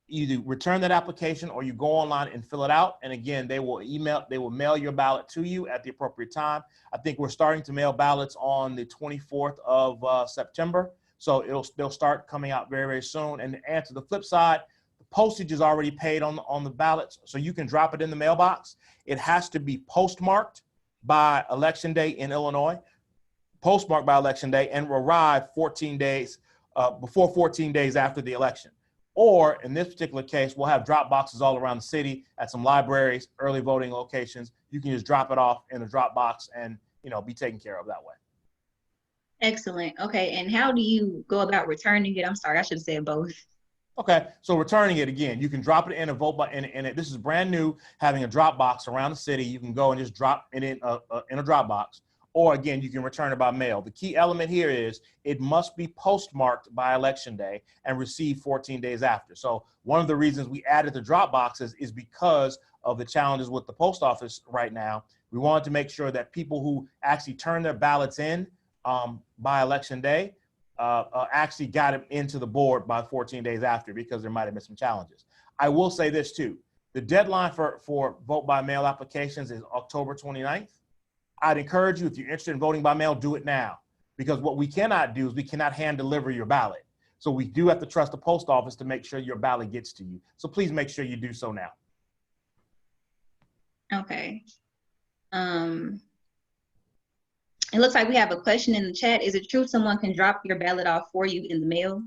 Either return that application or you go online and fill it out. And again, they will mail your ballot to you at the appropriate time. I think we're starting to mail ballots on the 24th of September. So they'll start coming out very, very soon. And to answer the flip side, the postage is already paid on the ballots, so you can drop it in the mailbox. It has to be postmarked by election day in Illinois, postmarked by election day, and arrive 14 days before 14 days after the election. Or in this particular case, we'll have drop boxes all around the city at some libraries, early voting locations. You can just drop it off in a drop box and be taken care of that way. Excellent. Okay, and how do you go about returning it? I'm sorry, I should have said both. Okay, so returning it, again, you can drop it in a vote by, and this is brand new, having a drop box around the city. You can go and just drop it in a drop box, or again, you can return it by mail. The key element here is it must be postmarked by election day and received 14 days after. So one of the reasons we added the drop boxes is because of the challenges with the post office right now. We wanted to make sure that people who actually turn their ballots in by election day actually got it into the board by 14 days after, because there might have been some challenges. I will say this too. The deadline for vote by mail applications is October 29th. I'd encourage you, if you're interested in voting by mail, do it now, because what we cannot do is we cannot hand deliver your ballot. So we do have to trust the post office to make sure your ballot gets to you. So please make sure you do so now. Okay. It looks like we have a question in the chat. Is it true someone can drop your ballot off for you in the mail?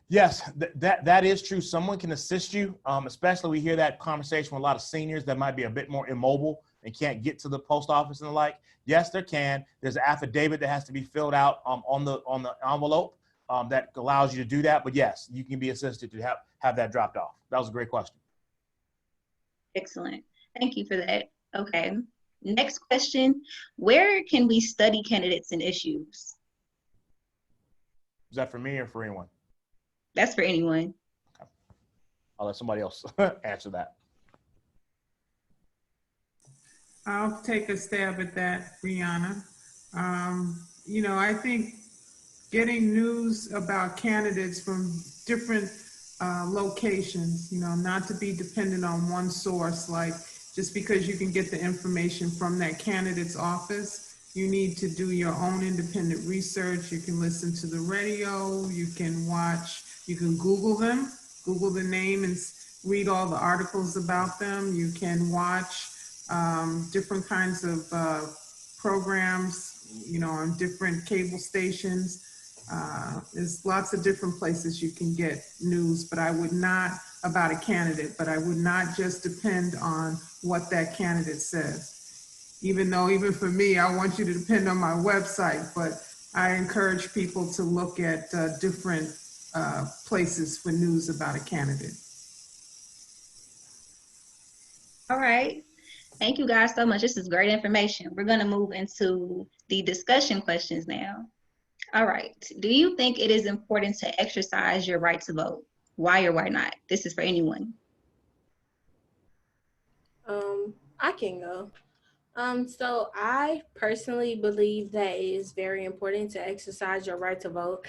Yes, that is true. Someone can assist you, especially we hear that conversation with a lot of seniors that might be a bit more immobile and can't get to the post office and the like. Yes, there can. There's an affidavit that has to be filled out on the envelope that allows you to do that. But yes, you can be assisted to have that dropped off. That was a great question. Excellent. Thank you for that. Okay. Next question, where can we study candidates and issues? Is that for me or for anyone? That's for anyone. Okay. I'll let somebody else answer that. I'll take a stab at that, Brianna. I think getting news about candidates from different locations, not to be dependent on one source, like just because you can get the information from that candidate's office, you need to do your own independent research. You can listen to the radio, you can watch, you can Google them, Google the name and read all the articles about them. You can watch different kinds of programs, on different cable stations. There's lots of different places you can get news, but I would not, about a candidate, but I would not just depend on what that candidate says. Even though, even for me, I want you to depend on my website, but I encourage people to look at different places for news about a candidate. All right. Thank you guys so much. This is great information. We're going to move into the discussion questions now. All right. Do you think it is important to exercise your right to vote? Why or why not? This is for anyone. I can go. So I personally believe that it is very important to exercise your right to vote,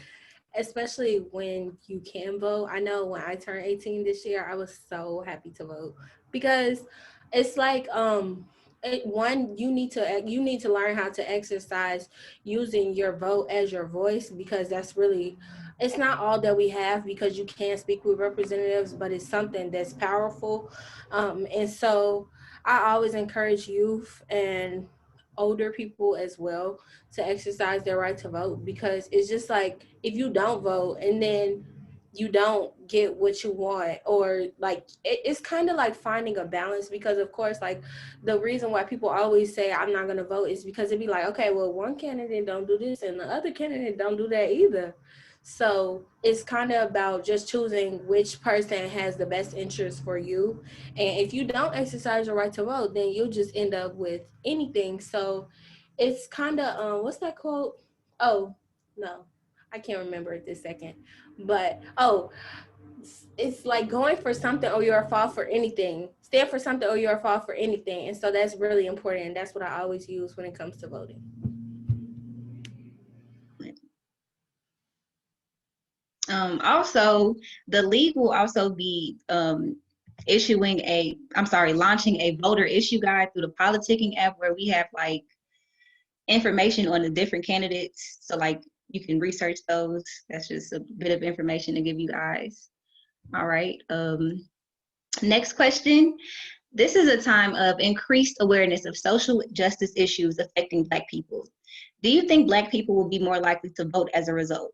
especially when you can vote. I know when I turned 18 this year, I was so happy to vote because it's like you need to learn how to exercise using your vote as your voice, because that's really, it's not all that we have, because you can speak with representatives, but it's something that's powerful. And so I always encourage youth and older people as well to exercise their right to vote, because it's just like, if you don't vote and then you don't get what you want, or like it's kind of like finding a balance, because of course, like, the reason why people always say I'm not going to vote is because it'd be like, okay, well, one candidate don't do this and the other candidate don't do that either. So it's kind of about just choosing which person has the best interest for you. And if you don't exercise your right to vote, then you'll just end up with anything. So it's kind of, what's that quote? Oh, no, I can't remember it this second. But, it's like going for something or you're a fall for anything. Stand for something or you're a fall for anything. And so that's really important. And that's what I always use when it comes to voting. Also, the league will also be launching a voter issue guide through the politicking app, where we have like information on the different candidates. So like you can research those. That's just a bit of information to give you guys. All right. Next question. This is a time of increased awareness of social justice issues affecting Black people. Do you think Black people will be more likely to vote as a result?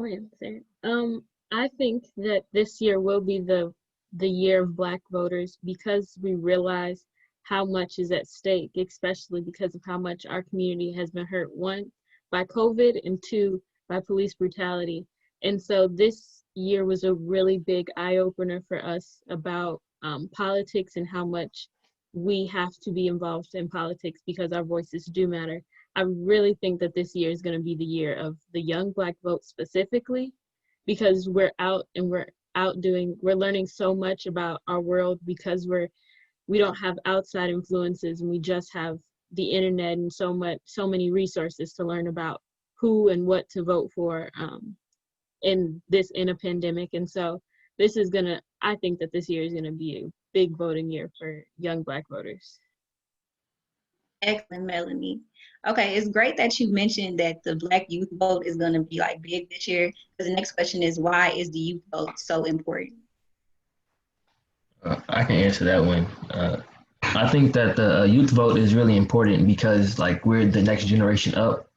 I think that this year will be the year of Black voters, because we realize how much is at stake, especially because of how much our community has been hurt, one, by COVID, and two, by police brutality. And so this year was a really big eye-opener for us about politics and how much we have to be involved in politics because our voices do matter. I really think that this year is going to be the year of the young Black vote specifically, because we're out and we're learning so much about our world, because we don't have outside influences, and we just have the internet and so many resources to learn about who and what to vote for in a pandemic. And so I think that this year is gonna be a big voting year for young Black voters. Excellent, Melanie. Okay, it's great that you mentioned that the Black youth vote is going to be like big this year. Because the next question is, why is the youth vote so important? I can answer that one. I think that the youth vote is really important because, like, we're the next generation up.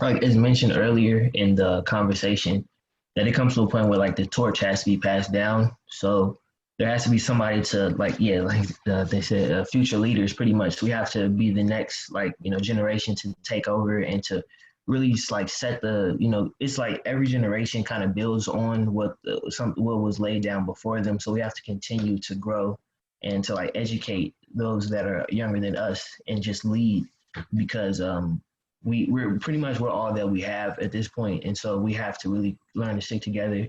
Like, as mentioned earlier in the conversation, that it comes to a point where, like, the torch has to be passed down. So there has to be somebody to, like, they said, future leaders, pretty much. We have to be the next, generation to take over and to really just, like, set the, it's like every generation kind of builds on what was laid down before them. So we have to continue to grow and to, like, educate those that are younger than us and just lead, because we're all that we have at this point. And so we have to really learn to stick together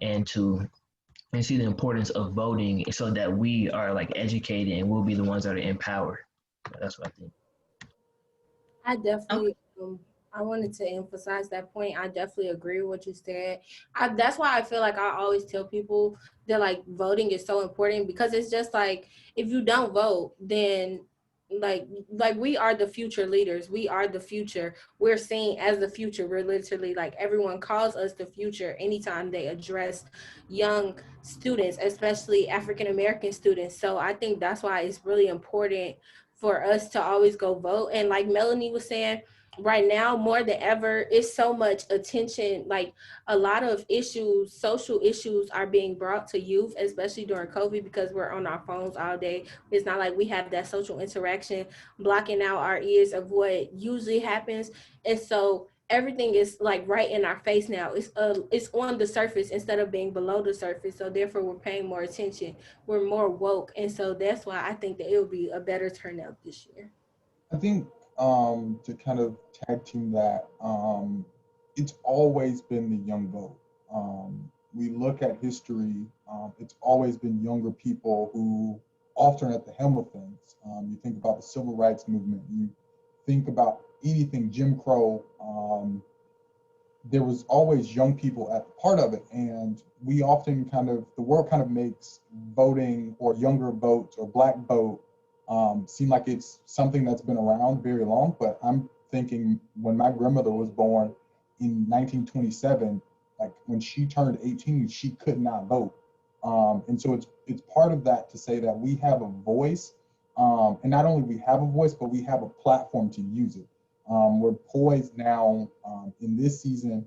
and see the importance of voting, so that we are, like, educated and we'll be the ones that are in power. That's what I think. I definitely, I wanted to emphasize that point. I definitely agree with what you said. That's why I feel like I always tell people that, like, voting is so important, because it's just like, if you don't vote, then like we are the future leaders. We are the future. We're seen as the future. We're literally, like, everyone calls us the future anytime they address young students, especially African American students. So I think that's why it's really important for us to always go vote. And like Melanie was saying, right now more than ever, it's so much attention. Like a lot of issues, social issues are being brought to youth, especially during COVID, because we're on our phones all day. It's not like we have that social interaction, blocking out our ears of what usually happens. And so everything is like right in our face now. It's on the surface instead of being below the surface. So therefore we're paying more attention. We're more woke. And so that's why I think that it will be a better turnout this year. I think to kind of tag team that, it's always been the young vote. We look at history, it's always been younger people who often at the helm of things. You think about the civil rights movement, you think about anything Jim Crow, there was always young people at the part of it. And we often the world kind of makes voting or younger votes or black vote seem like it's something that's been around very long. But I'm thinking when my grandmother was born in 1927, like when she turned 18, she could not vote. And so it's part of that to say that we have a voice, and not only we have a voice, but we have a platform to use it. We're poised now in this season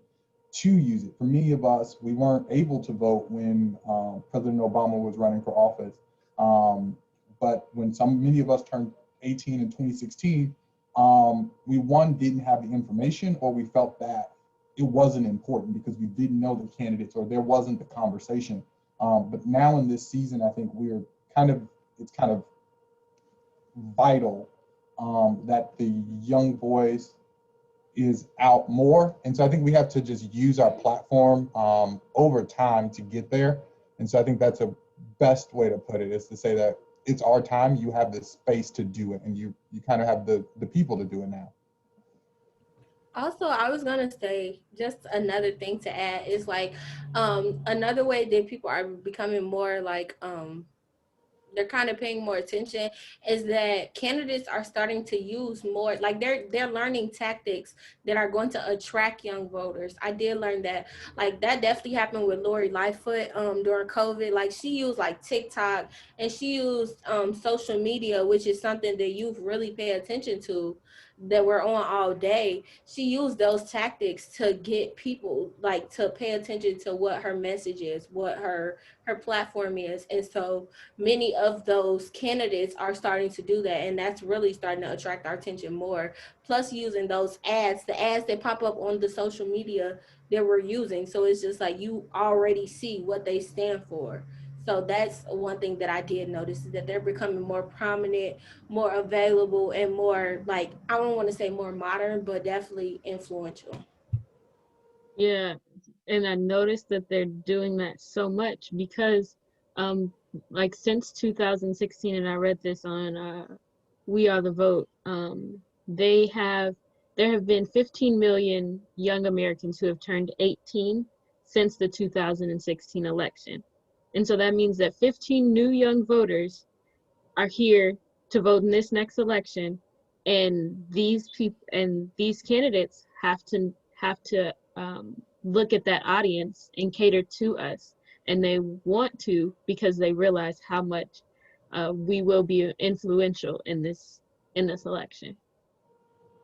to use it. For many of us, we weren't able to vote when President Obama was running for office. But when many of us turned 18 in 2016, we didn't have the information, or we felt that it wasn't important because we didn't know the candidates or there wasn't the conversation. But now in this season, I think it's kind of vital that the young voice is out more. And so I think we have to just use our platform over time to get there. And so I think that's a best way to put it, is to say that it's our time, you have the space to do it, and you kind of have the people to do it now. Also, I was gonna say just another thing to add is like another way that people are becoming more like they're kind of paying more attention is that candidates are starting to use more, like they're learning tactics that are going to attract young voters. I did learn that, like that definitely happened with Lori Lightfoot during COVID. Like she used like TikTok and she used social media, which is something that youth really pay attention to, that we're on all day. She used those tactics to get people like to pay attention to what her message is, what her platform is. And so many of those candidates are starting to do that, and that's really starting to attract our attention more. Plus using those ads, the ads that pop up on the social media that we're using. So it's just like you already see what they stand for. So that's one thing that I did notice, is that they're becoming more prominent, more available, and more like, I don't want to say more modern, but definitely influential. Yeah, and I noticed that they're doing that so much because like since 2016, and I read this on We Are the Vote, there have been 15 million young Americans who have turned 18 since the 2016 election. And so that means that 15 new young voters are here to vote in this next election, and these people and these candidates have to look at that audience and cater to us, and they want to because they realize how much we will be influential in this election.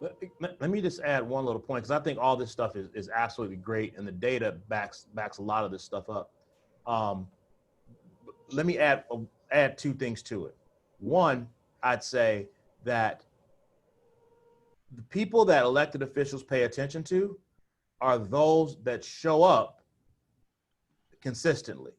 Let me just add one little point, because I think all this stuff is absolutely great, and the data backs a lot of this stuff up. Let me add two things to it. One, I'd say that the people that elected officials pay attention to are those that show up consistently.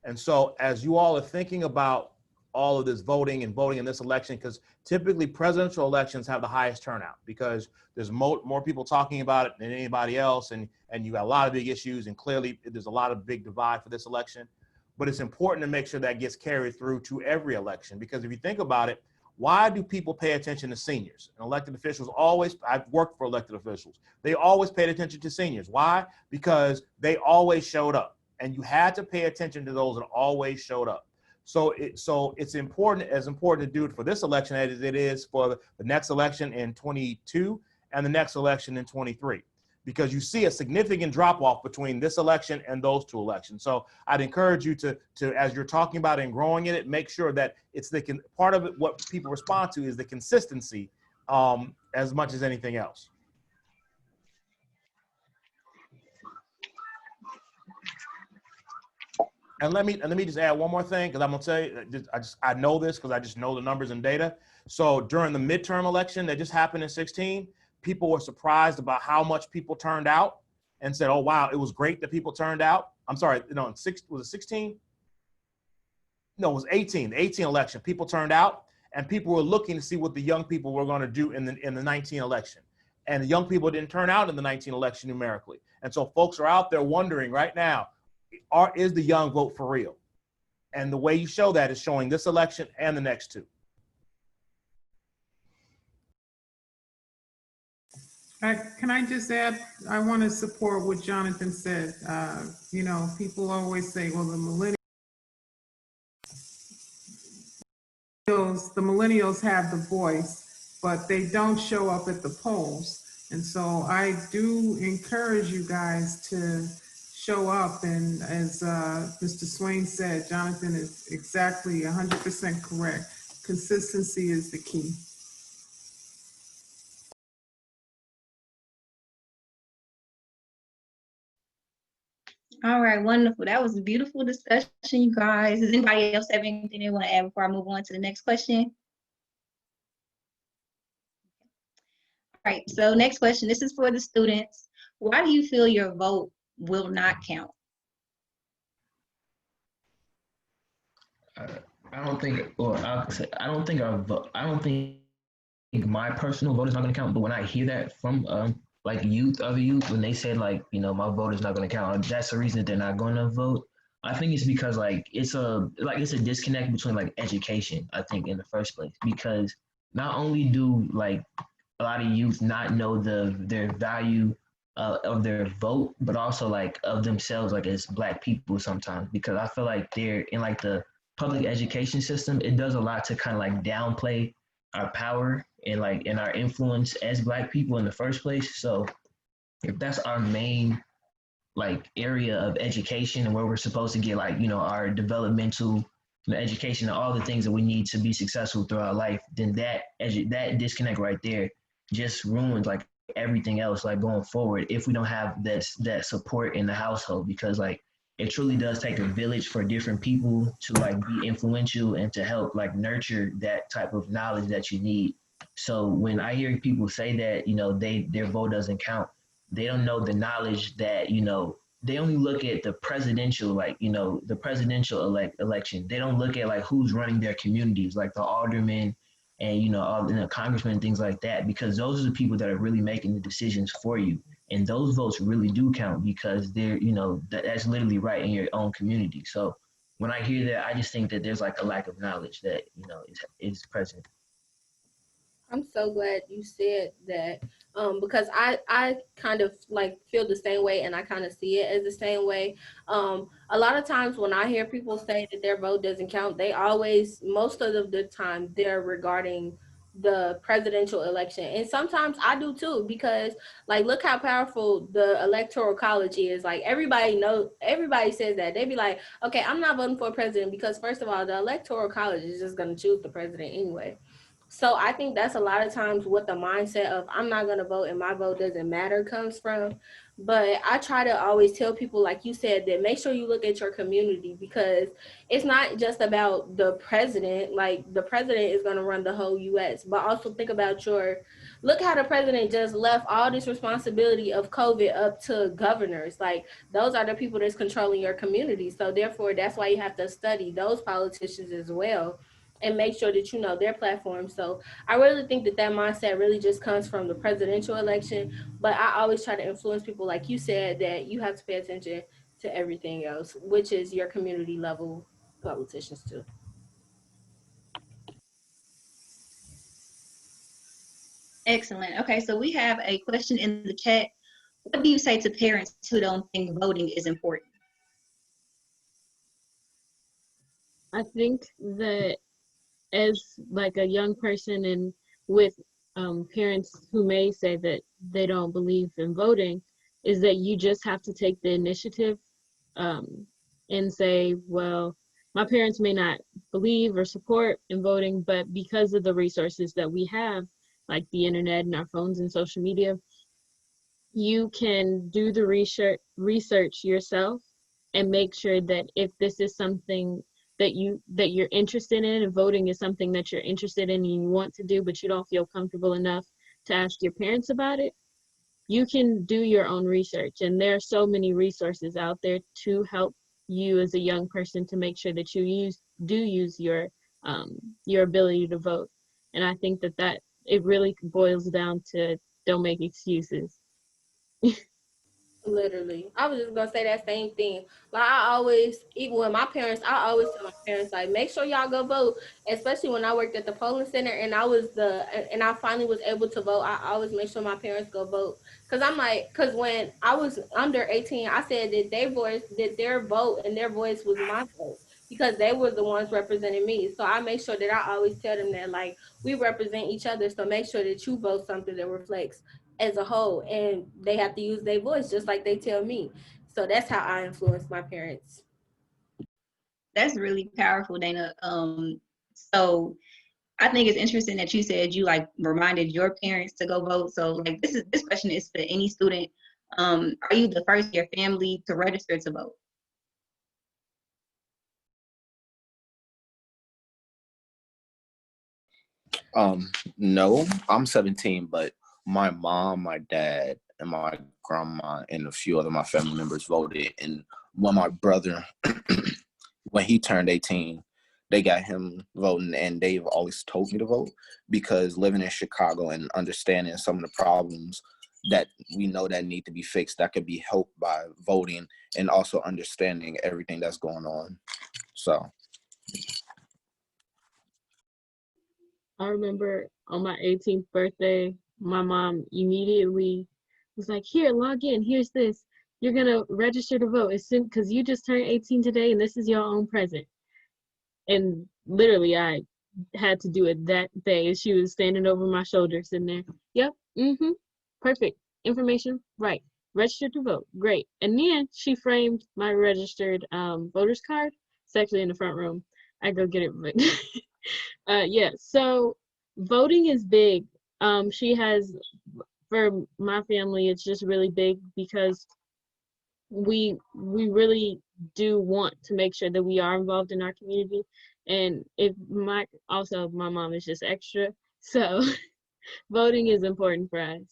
And so as you all are thinking about all of this voting in this election, because typically presidential elections have the highest turnout because there's more people talking about it than anybody else, and you got a lot of big issues, and clearly there's a lot of big divide for this election. But it's important to make sure that gets carried through to every election, because if you think about it, why do people pay attention to seniors? And elected officials I've worked for elected officials, they always paid attention to seniors. Why? Because they always showed up, and you had to pay attention to those that always showed up. So it's important to do it for this election as it is for the next election in 22 and the next election in 23, because you see a significant drop off between this election and those two elections. So I'd encourage you to as you're talking about and growing in it, make sure that it's part of it. What people respond to is the consistency as much as anything else. And let me just add one more thing, because I'm gonna tell you, I know this because I just know the numbers and data. So during the midterm election that just happened in 16, people were surprised about how much people turned out and said, "Oh wow, it was great that people turned out." I'm sorry, no, was it 16? No, it was 18. The 18 election, people turned out, and people were looking to see what the young people were going to do in the 19 election. And the young people didn't turn out in the 19 election numerically. And so folks are out there wondering right now, is the young vote for real? And the way you show that is showing this election and the next two. Can I just add, I want to support what Jonathan said. You know, people always say, well, the millennials have the voice, but they don't show up at the polls. And so I do encourage you guys to show up. And as Mr. Swain said, Jonathan is exactly 100% correct. Consistency is the key. All right, wonderful. That was a beautiful discussion, you guys. Does anybody else have anything they want to add before I move on to the next question? All right, so next question. This is for the students. Why do you feel your vote will not count? I don't think, or I'll say, I don't think our vote, I don't think my personal vote is not going to count. But when I hear that from like other youth, when they say like, you know, my vote is not going to count, that's the reason that they're not going to vote. I think it's because like it's a disconnect between like education, I think, in the first place, because not only do like a lot of youth not know their value of their vote, but also like of themselves, like as Black people sometimes, because I feel like they're in like the public education system, it does a lot to kind of like downplay our power and like in our influence as Black people in the first place. So if that's our main like area of education and where we're supposed to get like, you know, our developmental education and all the things that we need to be successful through our life, then that disconnect right there just ruins like everything else like going forward if we don't have that support in the household, because like it truly does take a village for different people to like be influential and to help like nurture that type of knowledge that you need. So when I hear people say that, you know, their vote doesn't count, they don't know the knowledge that, you know, they only look at the presidential, like, you know, the presidential election. They don't look at like who's running their communities, like the aldermen and, you know, all the congressmen and things like that, because those are the people that are really making the decisions for you. And those votes really do count because they're, you know, that's literally right in your own community. So when I hear that, I just think that there's like a lack of knowledge that, you know, is present. I'm so glad you said that, because I kind of like feel the same way, and I kind of see it as the same way. A lot of times when I hear people say that their vote doesn't count, they always, most of the time, they're regarding the presidential election. And sometimes I do too, because like, look how powerful the electoral college is. Like everybody says that. They be like, okay, I'm not voting for a president because first of all, the electoral college is just going to choose the president anyway. So I think that's a lot of times what the mindset of I'm not going to vote and my vote doesn't matter comes from. But I try to always tell people, like you said, that make sure you look at your community, because it's not just about the president. Like the president is going to run the whole U.S., but also think about look how the president just left all this responsibility of COVID up to governors. Like those are the people that's controlling your community. So therefore, that's why you have to study those politicians as well and make sure that you know their platform. So I really think that mindset really just comes from the presidential election. But I always try to influence people, like you said, that you have to pay attention to everything else, which is your community level politicians too. Excellent. Okay, so we have a question in the chat. What do you say to parents who don't think voting is important? I think that as like a young person and with parents who may say that they don't believe in voting, is that you just have to take the initiative and say, well, my parents may not believe or support in voting, but because of the resources that we have, like the internet and our phones and social media, you can do the research yourself and make sure that if this is something that you're interested in, and voting is something that you're interested in and you want to do, but you don't feel comfortable enough to ask your parents about it, you can do your own research. And there are so many resources out there to help you as a young person to make sure that you use your ability to vote. And I think that it really boils down to don't make excuses. Literally. I was just gonna say that same thing. Like I always, even with my parents, I always tell my parents, like, make sure y'all go vote. Especially when I worked at the polling center and I finally was able to vote, I always make sure my parents go vote. Cause when I was under 18, I said that their vote and their voice was my vote. Because they were the ones representing me. So I make sure that I always tell them that, like, we represent each other. So make sure that you vote something that reflects as a whole, and they have to use their voice just like they tell me. So that's how I influence my parents. That's really powerful, Dana. So I think it's interesting that you said you like reminded your parents to go vote. So like this question is for any student. Are you the first in your family to register to vote? No, I'm 17, but my mom, my dad, and my grandma and a few other my family members voted. And when my brother, when he turned 18, they got him voting, and they've always told me to vote because living in Chicago and understanding some of the problems that we know that need to be fixed, that could be helped by voting and also understanding everything that's going on. So. I remember on my 18th birthday, my mom immediately was like, here, log in, here's this. You're gonna register to vote. It's because you just turned 18 today and this is your own present. And literally I had to do it that day. She was standing over my shoulder, sitting there. Yep, perfect. Information, right. Registered to vote, great. And then she framed my registered voter's card. It's actually in the front room. I go get it. Yeah, so voting is big. She has, for my family, it's just really big because we really do want to make sure that we are involved in our community. And my mom is just extra, so voting is important for us.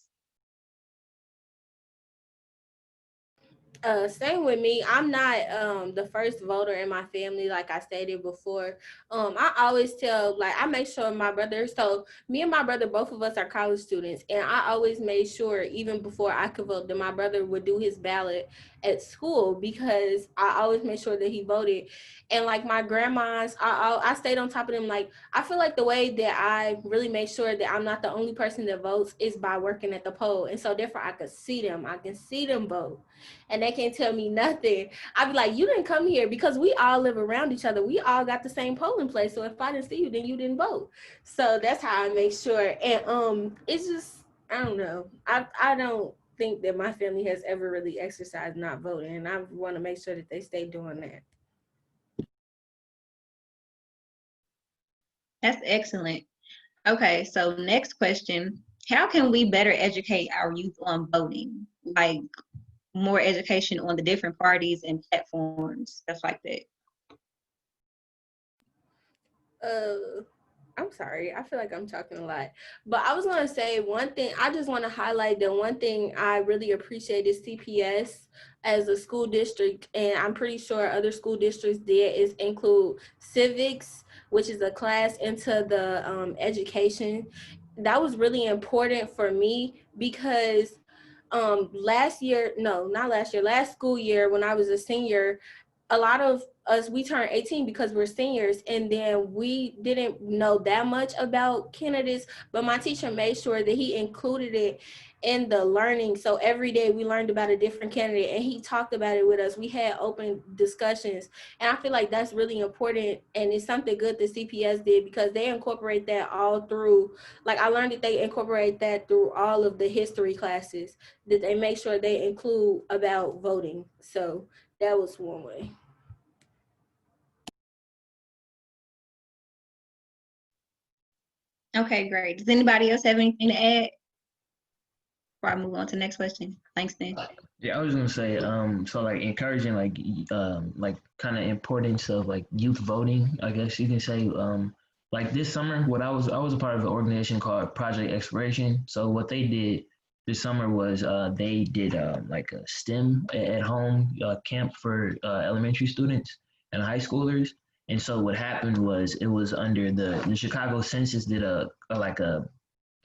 Same with me. I'm not the first voter in my family, like I stated before. I always tell, like, I make sure my brother, so me and my brother, both of us are college students, and I always made sure, even before I could vote, that my brother would do his ballot at school because I always made sure that he voted. And like my grandmas, I stayed on top of them. Like, I feel like the way that I really make sure that I'm not the only person that votes is by working at the poll. And so therefore I could see them. I can see them vote. And they can't tell me nothing. I'd be like, you didn't come here because we all live around each other. We all got the same polling place. So if I didn't see you, then you didn't vote. So that's how I make sure. And it's just, I don't know. I don't think that my family has ever really exercised not voting. And I want to make sure that they stay doing that. That's excellent. Okay, so next question. How can we better educate our youth on voting? Like more education on the different parties and platforms, stuff like that. I'm sorry. I feel like I'm talking a lot. But I was going to say one thing. I just want to highlight that one thing I really appreciate is CPS as a school district. And I'm pretty sure other school districts did is include civics, which is a class into the education. That was really important for me because last school year when I was a senior, a lot of us, we turned 18 because we're seniors, and then we didn't know that much about candidates, but my teacher made sure that he included it in the learning. So every day we learned about a different candidate and he talked about it with us. We had open discussions, and I feel like that's really important, and it's something good that CPS did because they incorporate that all through, like I learned that they incorporate that through all of the history classes, that they make sure they include about voting. So that was one way. Okay, great. Does anybody else have anything to add before I move on to the next question? Langston. Yeah, I was gonna say, so like encouraging like kind of importance of like youth voting, I guess you can say. Like this summer, what I was a part of an organization called Project Exploration. So what they did this summer was they did like a STEM at home camp for elementary students and high schoolers. And so what happened was it was under the Chicago Census did a like a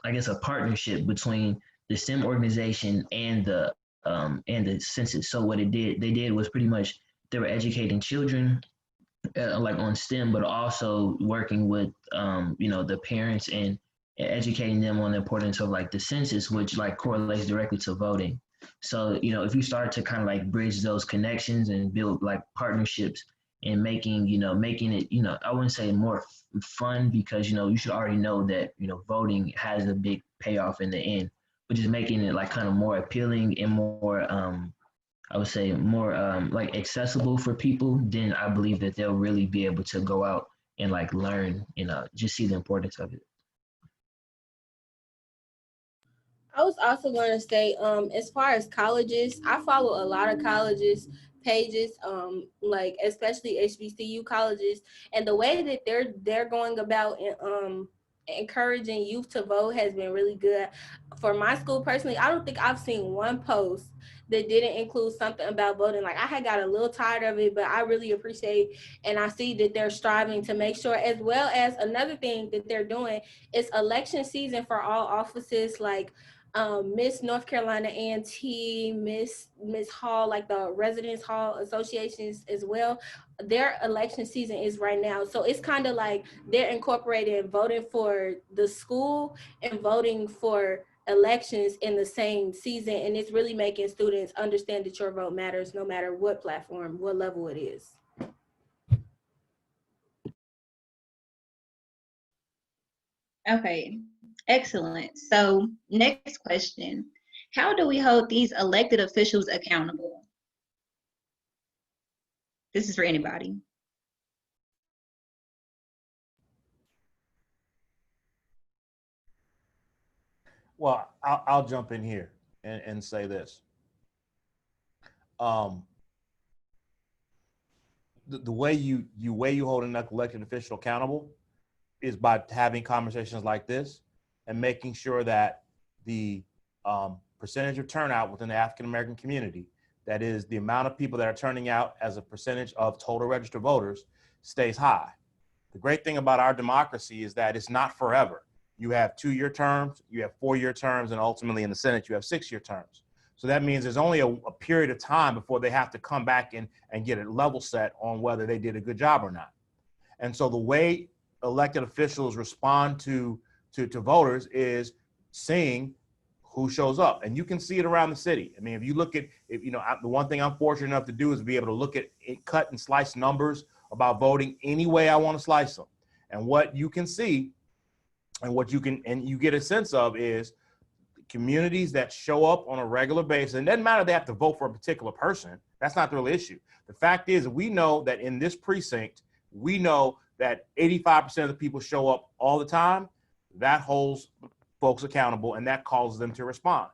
I guess a partnership between the STEM organization and the census. So what they did was pretty much they were educating children like on STEM, but also working with the parents and educating them on the importance of like the census, which like correlates directly to voting. So if you start to kind of like bridge those connections and build like partnerships and making it I wouldn't say more fun because you should already know that voting has a big payoff in the end, but just making it like kind of more appealing and more I would say more like accessible for people, then I believe that they'll really be able to go out and like learn and just see the importance of it. I was also going to say, as far as colleges, I follow a lot of colleges pages, like especially HBCU colleges, and the way that they're going about encouraging youth to vote has been really good. For my school personally, I don't think I've seen one post that didn't include something about voting. Like I had got a little tired of it, but I really appreciate and I see that they're striving to make sure, as well as another thing that they're doing is election season for all offices, like Miss North Carolina A&T, Miss Hall, like the Residence Hall associations as well. Their election season is right now. So it's kind of like they're incorporating voting for the school and voting for elections in the same season. And it's really making students understand that your vote matters no matter what platform, what level it is. Okay, excellent. So next question, how do we hold these elected officials accountable? This is for anybody. Well, I'll jump in here and say this. The way you hold an elected official accountable is by having conversations like this and making sure that the percentage of turnout within the African American community, that is the amount of people that are turning out as a percentage of total registered voters, stays high. The great thing about our democracy is that it's not forever. You have 2-year terms, you have 4-year terms, and ultimately in the Senate, you have 6-year terms. So that means there's only a period of time before they have to come back and get a level set on whether they did a good job or not. And so the way elected officials respond to voters is seeing who shows up. And you can see it around the city. I mean, if you look at, the one thing I'm fortunate enough to do is be able to look at cut and slice numbers about voting any way I want to slice them. And what you can see and what you get a sense of is communities that show up on a regular basis. And it doesn't matter they have to vote for a particular person. That's not the real issue. The fact is, we know that in this precinct, we know that 85% of the people show up all the time. That holds folks accountable and that causes them to respond.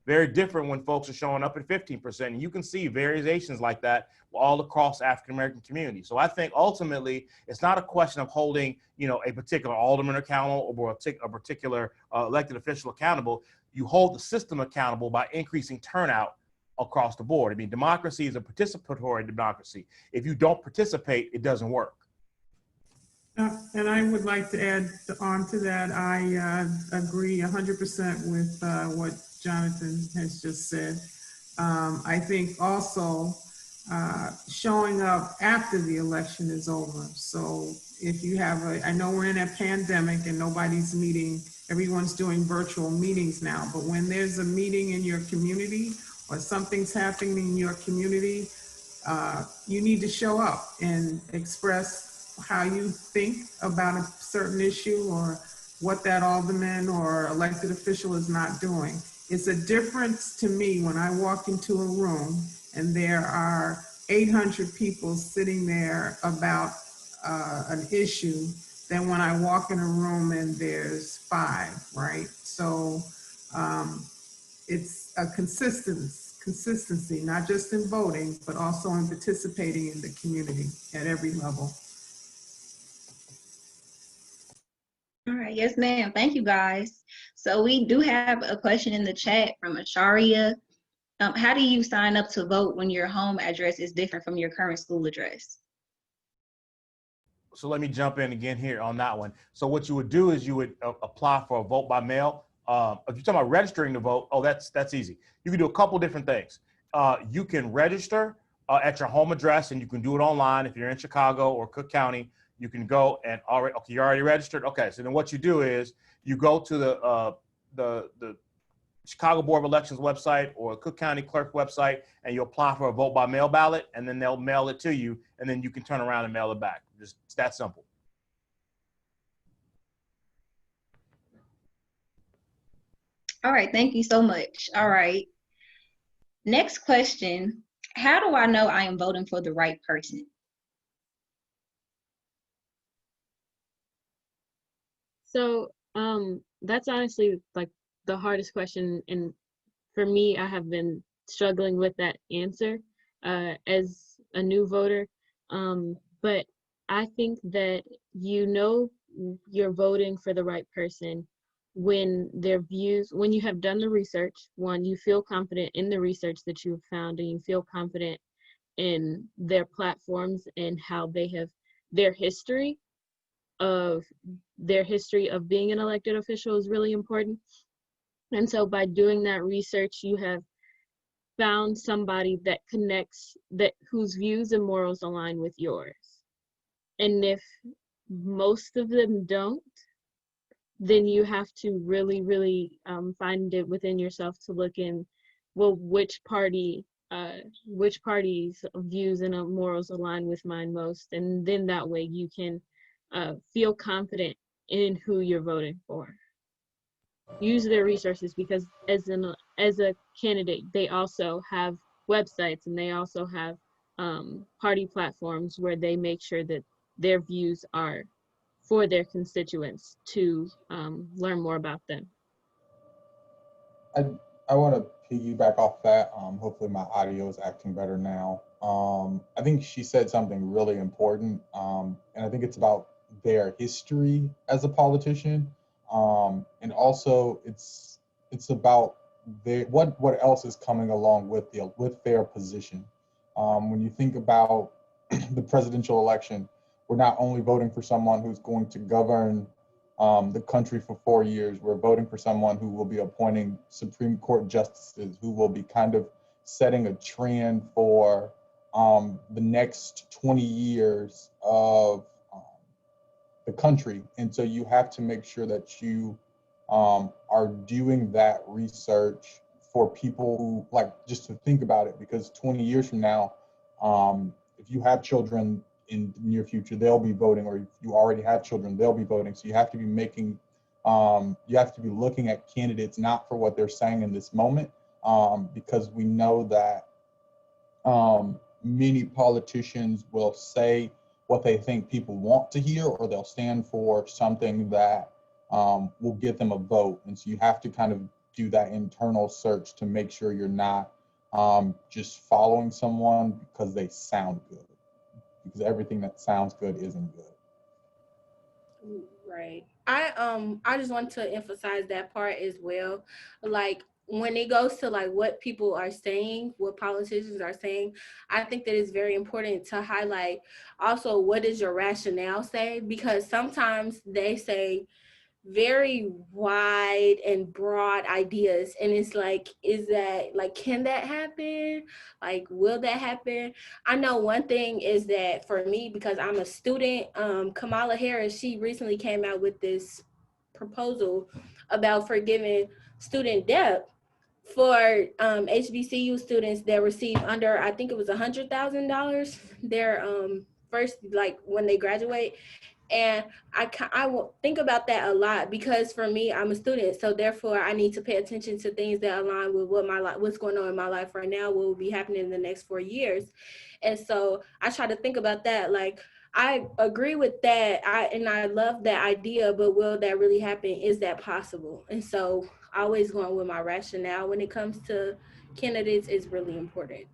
Very different when folks are showing up at 15%. And you can see variations like that all across African-American communities. So I think ultimately it's not a question of holding, a particular alderman accountable or a particular elected official accountable. You hold the system accountable by increasing turnout across the board. I mean, democracy is a participatory democracy. If you don't participate, it doesn't work. And I would like to add on to that. I agree 100% with what Jonathan has just said. I think also showing up after the election is over. So if you have I know we're in a pandemic and nobody's meeting, everyone's doing virtual meetings now, but when there's a meeting in your community or something's happening in your community, you need to show up and express how you think about a certain issue or what that alderman or elected official is not doing. It's a difference to me when I walk into a room and there are 800 people sitting there about an issue than when I walk in a room and there's 5, right? So it's a consistency, not just in voting, but also in participating in the community at every level. All right, yes, ma'am. Thank you, guys. So we do have a question in the chat from Asharia. How do you sign up to vote when your home address is different from your current school address? So let me jump in again here on that one. So what you would do is you would apply for a vote by mail. If you're talking about registering to vote, oh, that's easy. You can do a couple different things. You can register at your home address, and you can do it online. If you're in Chicago or Cook County, you can go and okay, you're already registered. Okay, so then what you do is you go to the Chicago Board of Elections website or Cook County Clerk website, and you apply for a vote by mail ballot, and then they'll mail it to you, and then you can turn around and mail it back. Just it's that simple. All right, thank you so much. All right. Next question. How do I know I am voting for the right person? So that's honestly like the hardest question, and for me, I have been struggling with that answer as a new voter. But I think that you know you're voting for the right person when their views, when you have done the research, one, you feel confident in the research that you've found, and you feel confident in their platforms and how they have their history of being an elected official is really important. And so by doing that research, you have found somebody that connects, that whose views and morals align with yours. And if most of them don't, then you have to really, really find it within yourself to look in, well, which party's views and morals align with mine most. And then that way you can feel confident in who you're voting for. Use their resources, because as a candidate, they also have websites, and they also have party platforms where they make sure that their views are for their constituents to learn more about them. I want to piggyback off that. Hopefully my audio is acting better now. I think she said something really important, and I think it's about their history as a politician, and also it's about what else is coming along with their position. When you think about the presidential election, we're not only voting for someone who's going to govern the country for 4 years. We're voting for someone who will be appointing Supreme Court justices, who will be kind of setting a trend for the next 20 years of the country. And so you have to make sure that you are doing that research for people who, like, just to think about it, because 20 years from now, if you have children in the near future, they'll be voting, or if you already have children, they'll be voting. So you have to be making, you have to be looking at candidates not for what they're saying in this moment, because we know that many politicians will say what they think people want to hear, or they'll stand for something that will get them a vote. And so you have to kind of do that internal search to make sure you're not just following someone because they sound good, because everything that sounds good isn't good. Right. I just want to emphasize that part as well. Like, when it goes to like what people are saying, what politicians are saying, I think that it's very important to highlight also what does your rationale say, because sometimes they say very wide and broad ideas, and it's like, is that like, can that happen? Like, will that happen? I know one thing is that for me, because I'm a student, Kamala Harris, she recently came out with this proposal about forgiving student debt for HBCU students that receive under, I think it was $100,000 their first, like when they graduate. And I will think about that a lot, because for me, I'm a student, so therefore I need to pay attention to things that align with what's going on in my life right now, what will be happening in the next 4 years. And so I try to think about that. Like, I agree with that, and I love that idea, but will that really happen? Is that possible? And so always going with my rationale when it comes to candidates is really important.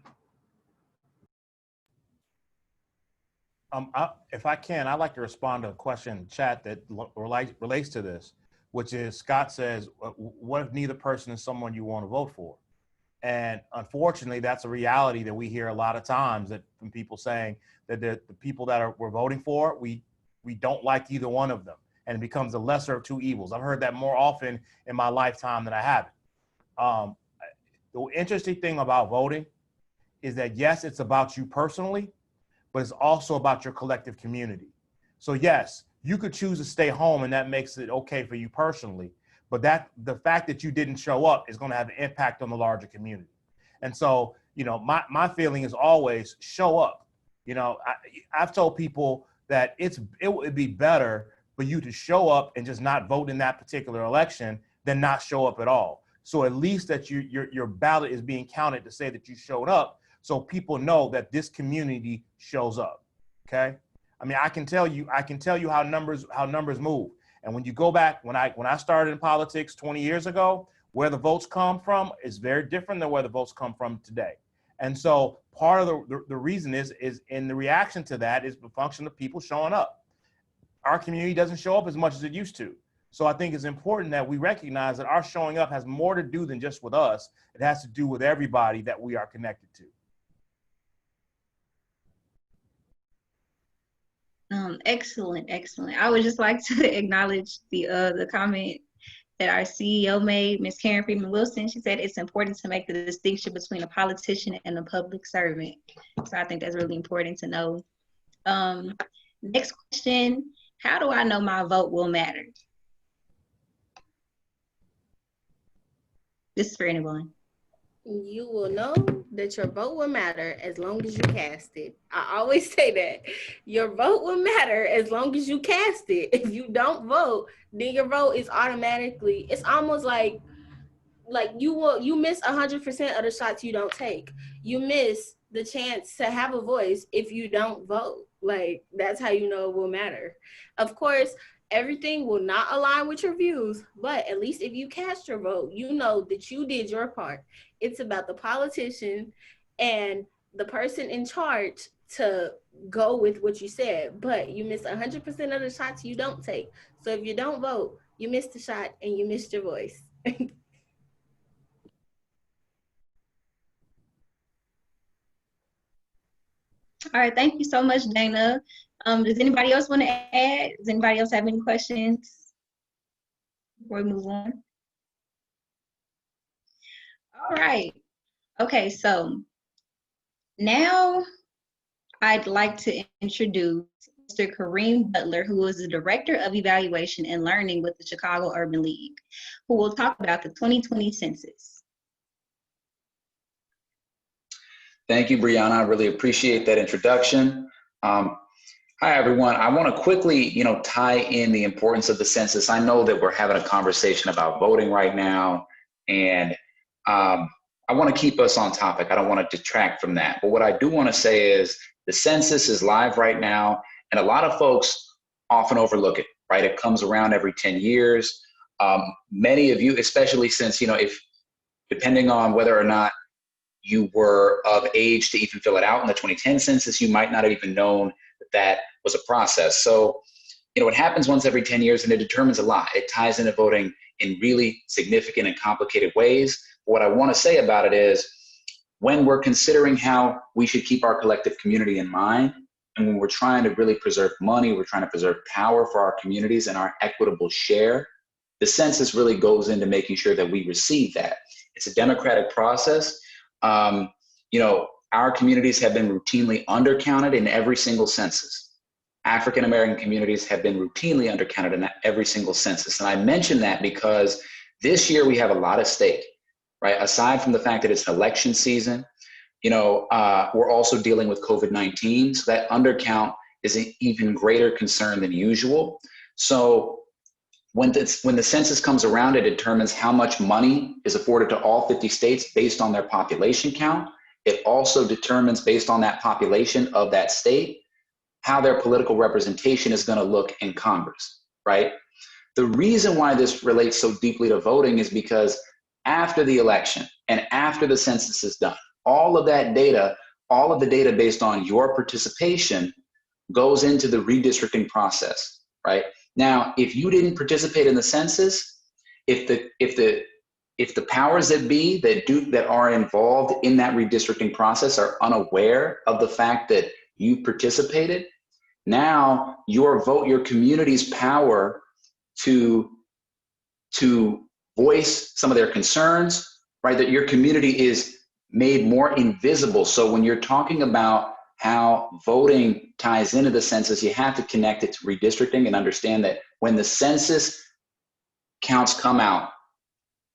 If I can, I'd like to respond to a question in chat that relates to this, which is Scott says, what if neither person is someone you want to vote for? And unfortunately, that's a reality that we hear a lot of times, that from people saying that the people that we're voting for, we don't like either one of them, and it becomes the lesser of two evils. I've heard that more often in my lifetime than I haven't. The interesting thing about voting is that, yes, it's about you personally, but it's also about your collective community. So yes, you could choose to stay home and that makes it okay for you personally, but the fact that you didn't show up is gonna have an impact on the larger community. And so, you know, my feeling is always show up. You know, I've told people that it would be better for you to show up and just not vote in that particular election than not show up at all. So at least that your ballot is being counted to say that you showed up, so people know that this community shows up. Okay, I mean, I can tell you how numbers move. And when you go back, when I started in politics 20 years ago, where the votes come from is very different than where the votes come from today. And so part of the reason is in the reaction to that is the function of people showing up. Our community doesn't show up as much as it used to. So I think it's important that we recognize that our showing up has more to do than just with us. It has to do with everybody that we are connected to. Excellent. I would just like to acknowledge the comment that our CEO made, Ms. Karen Freeman Wilson. She said it's important to make the distinction between a politician and a public servant. So I think that's really important to know. Next question, how do I know my vote will matter? This is for anyone. You will know that your vote will matter as long as you cast it. I always say that. Your vote will matter as long as you cast it. If you don't vote, then your vote is automatically, it's almost like you miss 100% of the shots you don't take. You miss the chance to have a voice if you don't vote. Like, that's how you know it will matter. Of course, everything will not align with your views, but at least if you cast your vote, you know that you did your part. It's about the politician and the person in charge to go with what you said, but you miss 100% of the shots you don't take. So if you don't vote, you missed the shot and you missed your voice. All right, thank you so much, Dana. Does anybody else want to add? Does anybody else have any questions before we move on? All right. Okay, so now I'd like to introduce Mr. Kareem Butler, who is the Director of Evaluation and Learning with the Chicago Urban League, who will talk about the 2020 census. Thank you, Brianna. I really appreciate that introduction. Hi, everyone. I want to quickly, tie in the importance of the census. I know that we're having a conversation about voting right now, and I want to keep us on topic. I don't want to detract from that. But what I do want to say is the census is live right now, and a lot of folks often overlook it, right? It comes around every 10 years. Many of you, especially since, if depending on whether or not you were of age to even fill it out in the 2010 census, you might not have even known that was a process. So, it happens once every 10 years and it determines a lot. It ties into voting in really significant and complicated ways. What I want to say about it is when we're considering how we should keep our collective community in mind, and when we're trying to really preserve money, we're trying to preserve power for our communities and our equitable share, the census really goes into making sure that we receive that. It's a democratic process. Our communities have been routinely undercounted in every single census. African American communities have been routinely undercounted in every single census. And I mention that because this year we have a lot at stake, right? Aside from the fact that it's election season, we're also dealing with COVID-19. So that undercount is an even greater concern than usual. So when the census comes around, it determines how much money is afforded to all 50 states based on their population count. It also determines, based on that population of that state, how their political representation is going to look in Congress, right? The reason why this relates so deeply to voting is because after the election and after the census is done, all of that data, all of the data based on your participation goes into the redistricting process, right? Now, if you didn't participate in the census, if the powers that be that are involved in that redistricting process are unaware of the fact that you participated, now your vote, your community's power to voice some of their concerns, right? That your community is made more invisible. So when you're talking about how voting ties into the census, you have to connect it to redistricting and understand that when the census counts come out,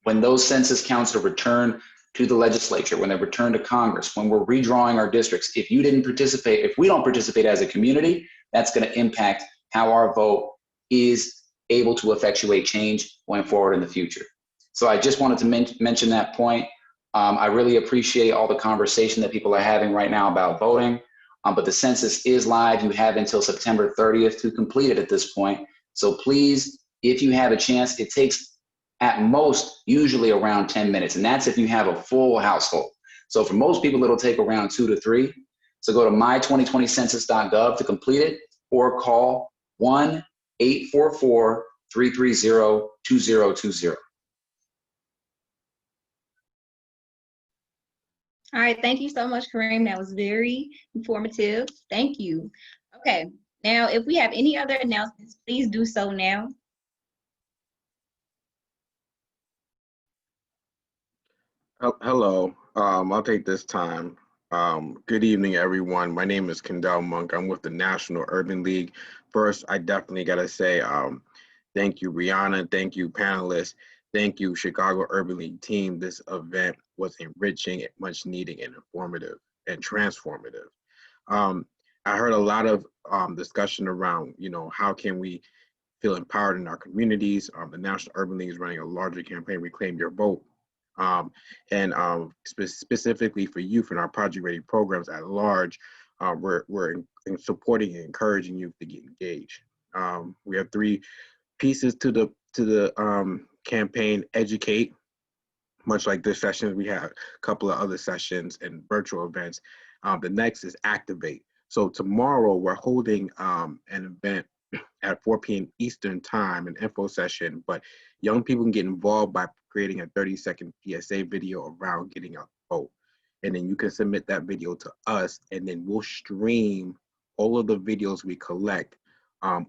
when those census counts are returned to the legislature, when they're returned to Congress, when we're redrawing our districts, if you didn't participate, if we don't participate as a community, that's going to impact how our vote is able to effectuate change going forward in the future. So I just wanted to mention that point. I really appreciate all the conversation that people are having right now about voting, but the census is live. You have until September 30th to complete it at this point. So please, if you have a chance, it takes at most usually around 10 minutes, and that's if you have a full household. So for most people, it'll take around 2 to 3. So go to my2020census.gov to complete it, or call 1-844-330-2020. All right, thank you so much, Kareem. That was very informative. Thank you. Okay, now if we have any other announcements, please do so now. Hello, I'll take this time. Good evening, everyone. My name is Kendall Monk. I'm with the National Urban League. First, I definitely gotta say thank you, Brianna. Thank you, panelists. Thank you, Chicago Urban League team. This event was enriching, much needed, and informative and transformative. I heard a lot of discussion around, how can we feel empowered in our communities. The National Urban League is running a larger campaign, Reclaim Your Vote. And specifically for youth in our Project Ready programs at large, we're supporting and encouraging youth to get engaged. We have 3 pieces to the campaign: educate. Much like this session, we have a couple of other sessions and virtual events. The next is activate. So tomorrow we're holding an event at 4 p.m. Eastern time, an info session, but young people can get involved by creating a 30-second PSA video around getting out the vote. And then you can submit that video to us, and then we'll stream all of the videos we collect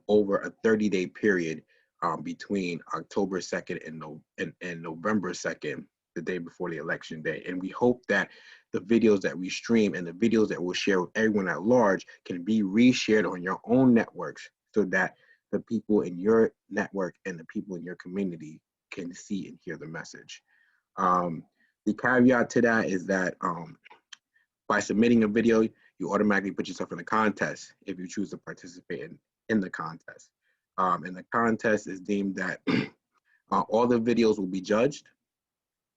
over a 30-day period between October 2nd and November 2nd, the day before the election day. And we hope that the videos that we stream and the videos that we'll share with everyone at large can be reshared on your own networks, so that the people in your network and the people in your community can see and hear the message. The caveat to that is that by submitting a video, you automatically put yourself in a contest if you choose to participate in the contest. And the contest is deemed that all the videos will be judged,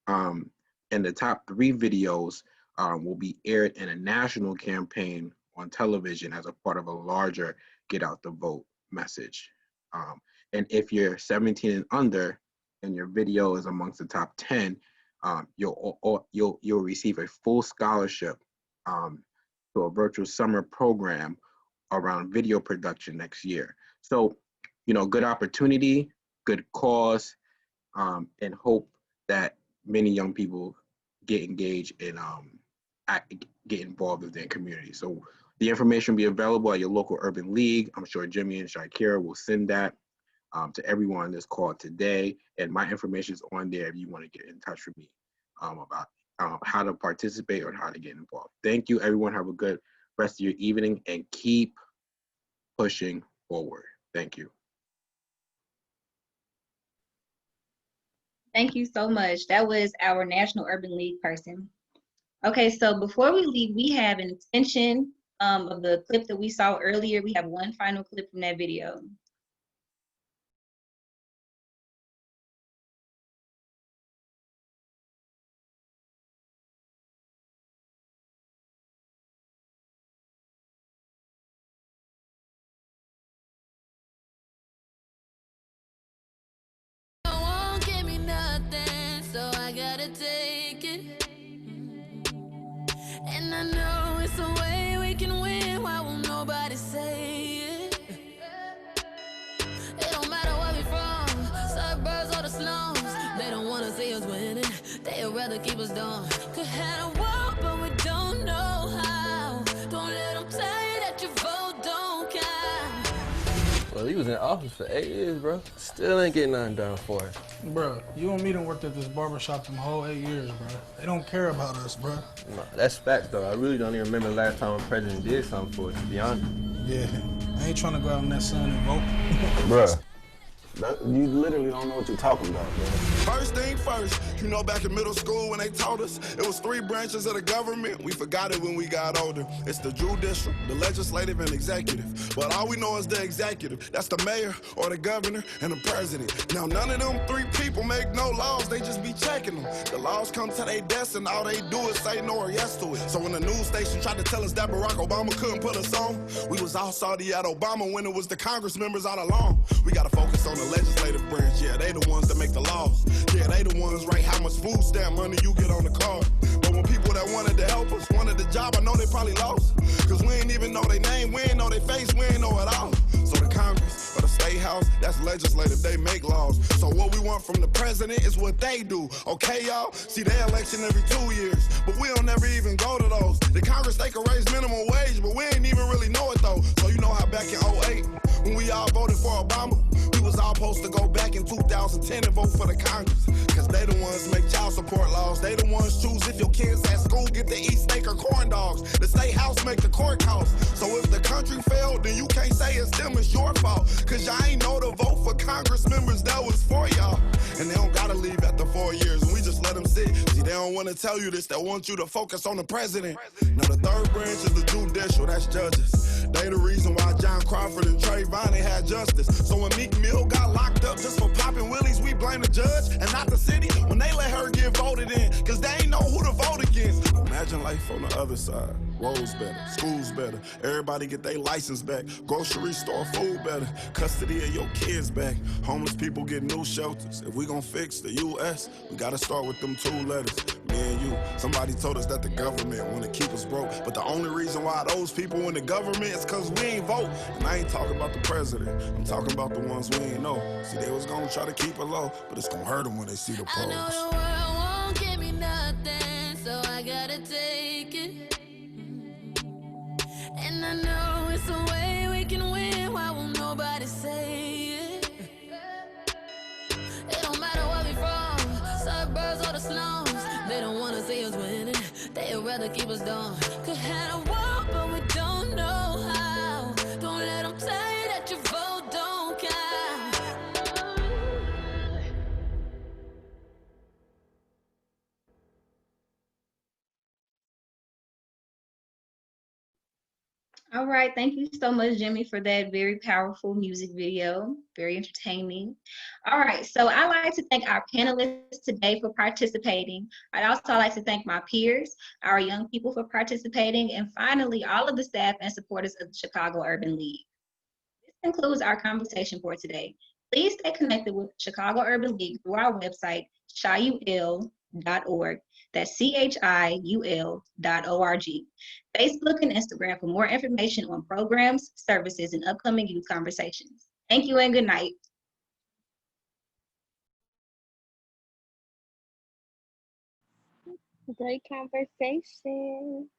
and the top 3 videos will be aired in a national campaign on television as a part of a larger Get Out the Vote message. And if you're 17 and under and your video is amongst the top 10, you'll receive a full scholarship to a virtual summer program around video production next year. So, good opportunity, good cause, and hope that many young people get engaged and get involved with their community. So the information will be available at your local urban league. I'm sure Jimmy and Shakira will send that to everyone on this call today. And my information is on there if you want to get in touch with me about how to participate or how to get involved. Thank you, everyone. Have a good rest of your evening and keep pushing forward. Thank you. Thank you so much. That was our National Urban League person. Okay, so before we leave, we have an extension of the clip that we saw earlier. We have one final clip from that video. take it. And I know it's a way we can win. Why won't nobody say it? It don't matter where we from, suburbs or the slums. They don't wanna see us winning, they'd rather keep us down. Could have a war, but we don't know how. Don't let them tell you that your vote don't count. Well, he was in office for 8 years, bro. Still ain't getting nothing done for us. Bro, you and me done worked at this barbershop them whole 8 years, bro. They don't care about us, bro. No, that's fact, though. I really don't even remember the last time a president did something for us, to be honest. Yeah, I ain't trying to go out in that sun and vote. Bruh, you literally don't know what you're talking about, bro. First thing first, you know back in middle school when they taught us, it was 3 branches of the government. We forgot it when we got older. It's the judicial, the legislative, and executive. But all we know is the executive. That's the mayor or the governor and the president. Now none of them 3 people make no laws, they just be checking them. The laws come to their desk and all they do is say no or yes to it. So when the news station tried to tell us that Barack Obama couldn't put us on, we was all salty at Obama when it was the Congress members all along. We gotta focus on the legislative branch, yeah, they the ones that make the laws. Yeah, they the ones write how much food stamp money you get on the card. But when people that wanted to help us wanted the job, I know they probably lost. Cause we ain't even know their name, we ain't know their face, we ain't know it all. So the Congress or the State House, that's legislative, they make laws. So what we want from the president is what they do, okay y'all? See, they election every 2 years, but we don't never even go to those. The Congress, they can raise minimum wage, but we ain't even really know it though. So you know how back in 08, when we all voted for Obama, we was all supposed to go back in 2010 and vote for the Congress. Cause they the ones make child support laws. They the ones choose if your kids at school get to eat steak or corn dogs. The state house make the court costs. So if the country failed, then you can't say it's them, it's your fault. Cause y'all ain't know to vote for Congress members that was for y'all. And they don't gotta leave after 4 years, and we just let them sit. See, they don't wanna tell you this, they want you to focus on the president. Now the 3rd branch is the judicial, that's judges. They the reason why John Crawford and Trayvon ain't had justice. So when Meek Mill got locked up just for popping willies, we blame the judge and not the city when they let her get voted in, cause they ain't know who to vote against. Imagine life on the other side. Roads better, schools better, everybody get their license back, grocery store food better, custody of your kids back, homeless people get new shelters. If we gon' fix the U.S., we gotta start with them 2 letters, me and you. Somebody told us that the government wanna keep us broke, but the only reason why those people in the government is cause we ain't vote. And I ain't talking about the president, I'm talking about the ones we ain't know. See, they was gonna try to keep it low, but it's gonna hurt them when they see the polls. I know the world won't give me nothing, so I gotta take it. And I know it's a way we can win. Why won't nobody say it? It don't matter where we from, suburbs or the slums. They don't wanna see us winning, they'd rather keep us down. Could have a war, but we don't know how. Don't let them tell you that your vote don't count. All right, thank you so much, Jimmy, for that very powerful music video, very entertaining. All right, so I'd like to thank our panelists today for participating. I'd also like to thank my peers, our young people for participating, and finally, all of the staff and supporters of the Chicago Urban League. This concludes our conversation for today. Please stay connected with Chicago Urban League through our website, ChiUL.org. That's ChiUL.org. Facebook and Instagram for more information on programs, services, and upcoming youth conversations. Thank you and good night. Great conversation.